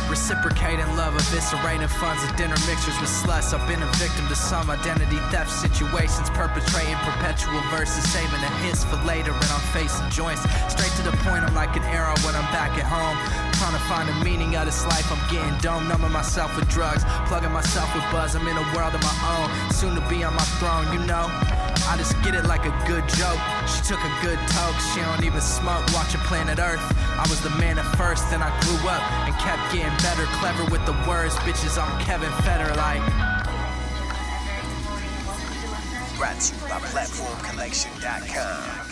Reciprocating love, eviscerating funds of dinner mixtures with sluts. I've been a victim to some identity theft situations, perpetrating perpetual verses, saving the hits for later, and I'm facing joints. Straight to the point, I'm like an arrow when I'm back at home. Trying to find the meaning of this life, I'm getting dome, numbing myself with drugs, plugging myself with buzz. I'm in a world of my own, soon to be on my throne, you know. I just get it like a good joke. She took a good toke, she don't even smoke, watching Planet Earth. I was the man at first, then I grew up and kept getting better, clever with the words, bitches, I'm Kevin Federer like. Brought to you by PlatformCollection.com.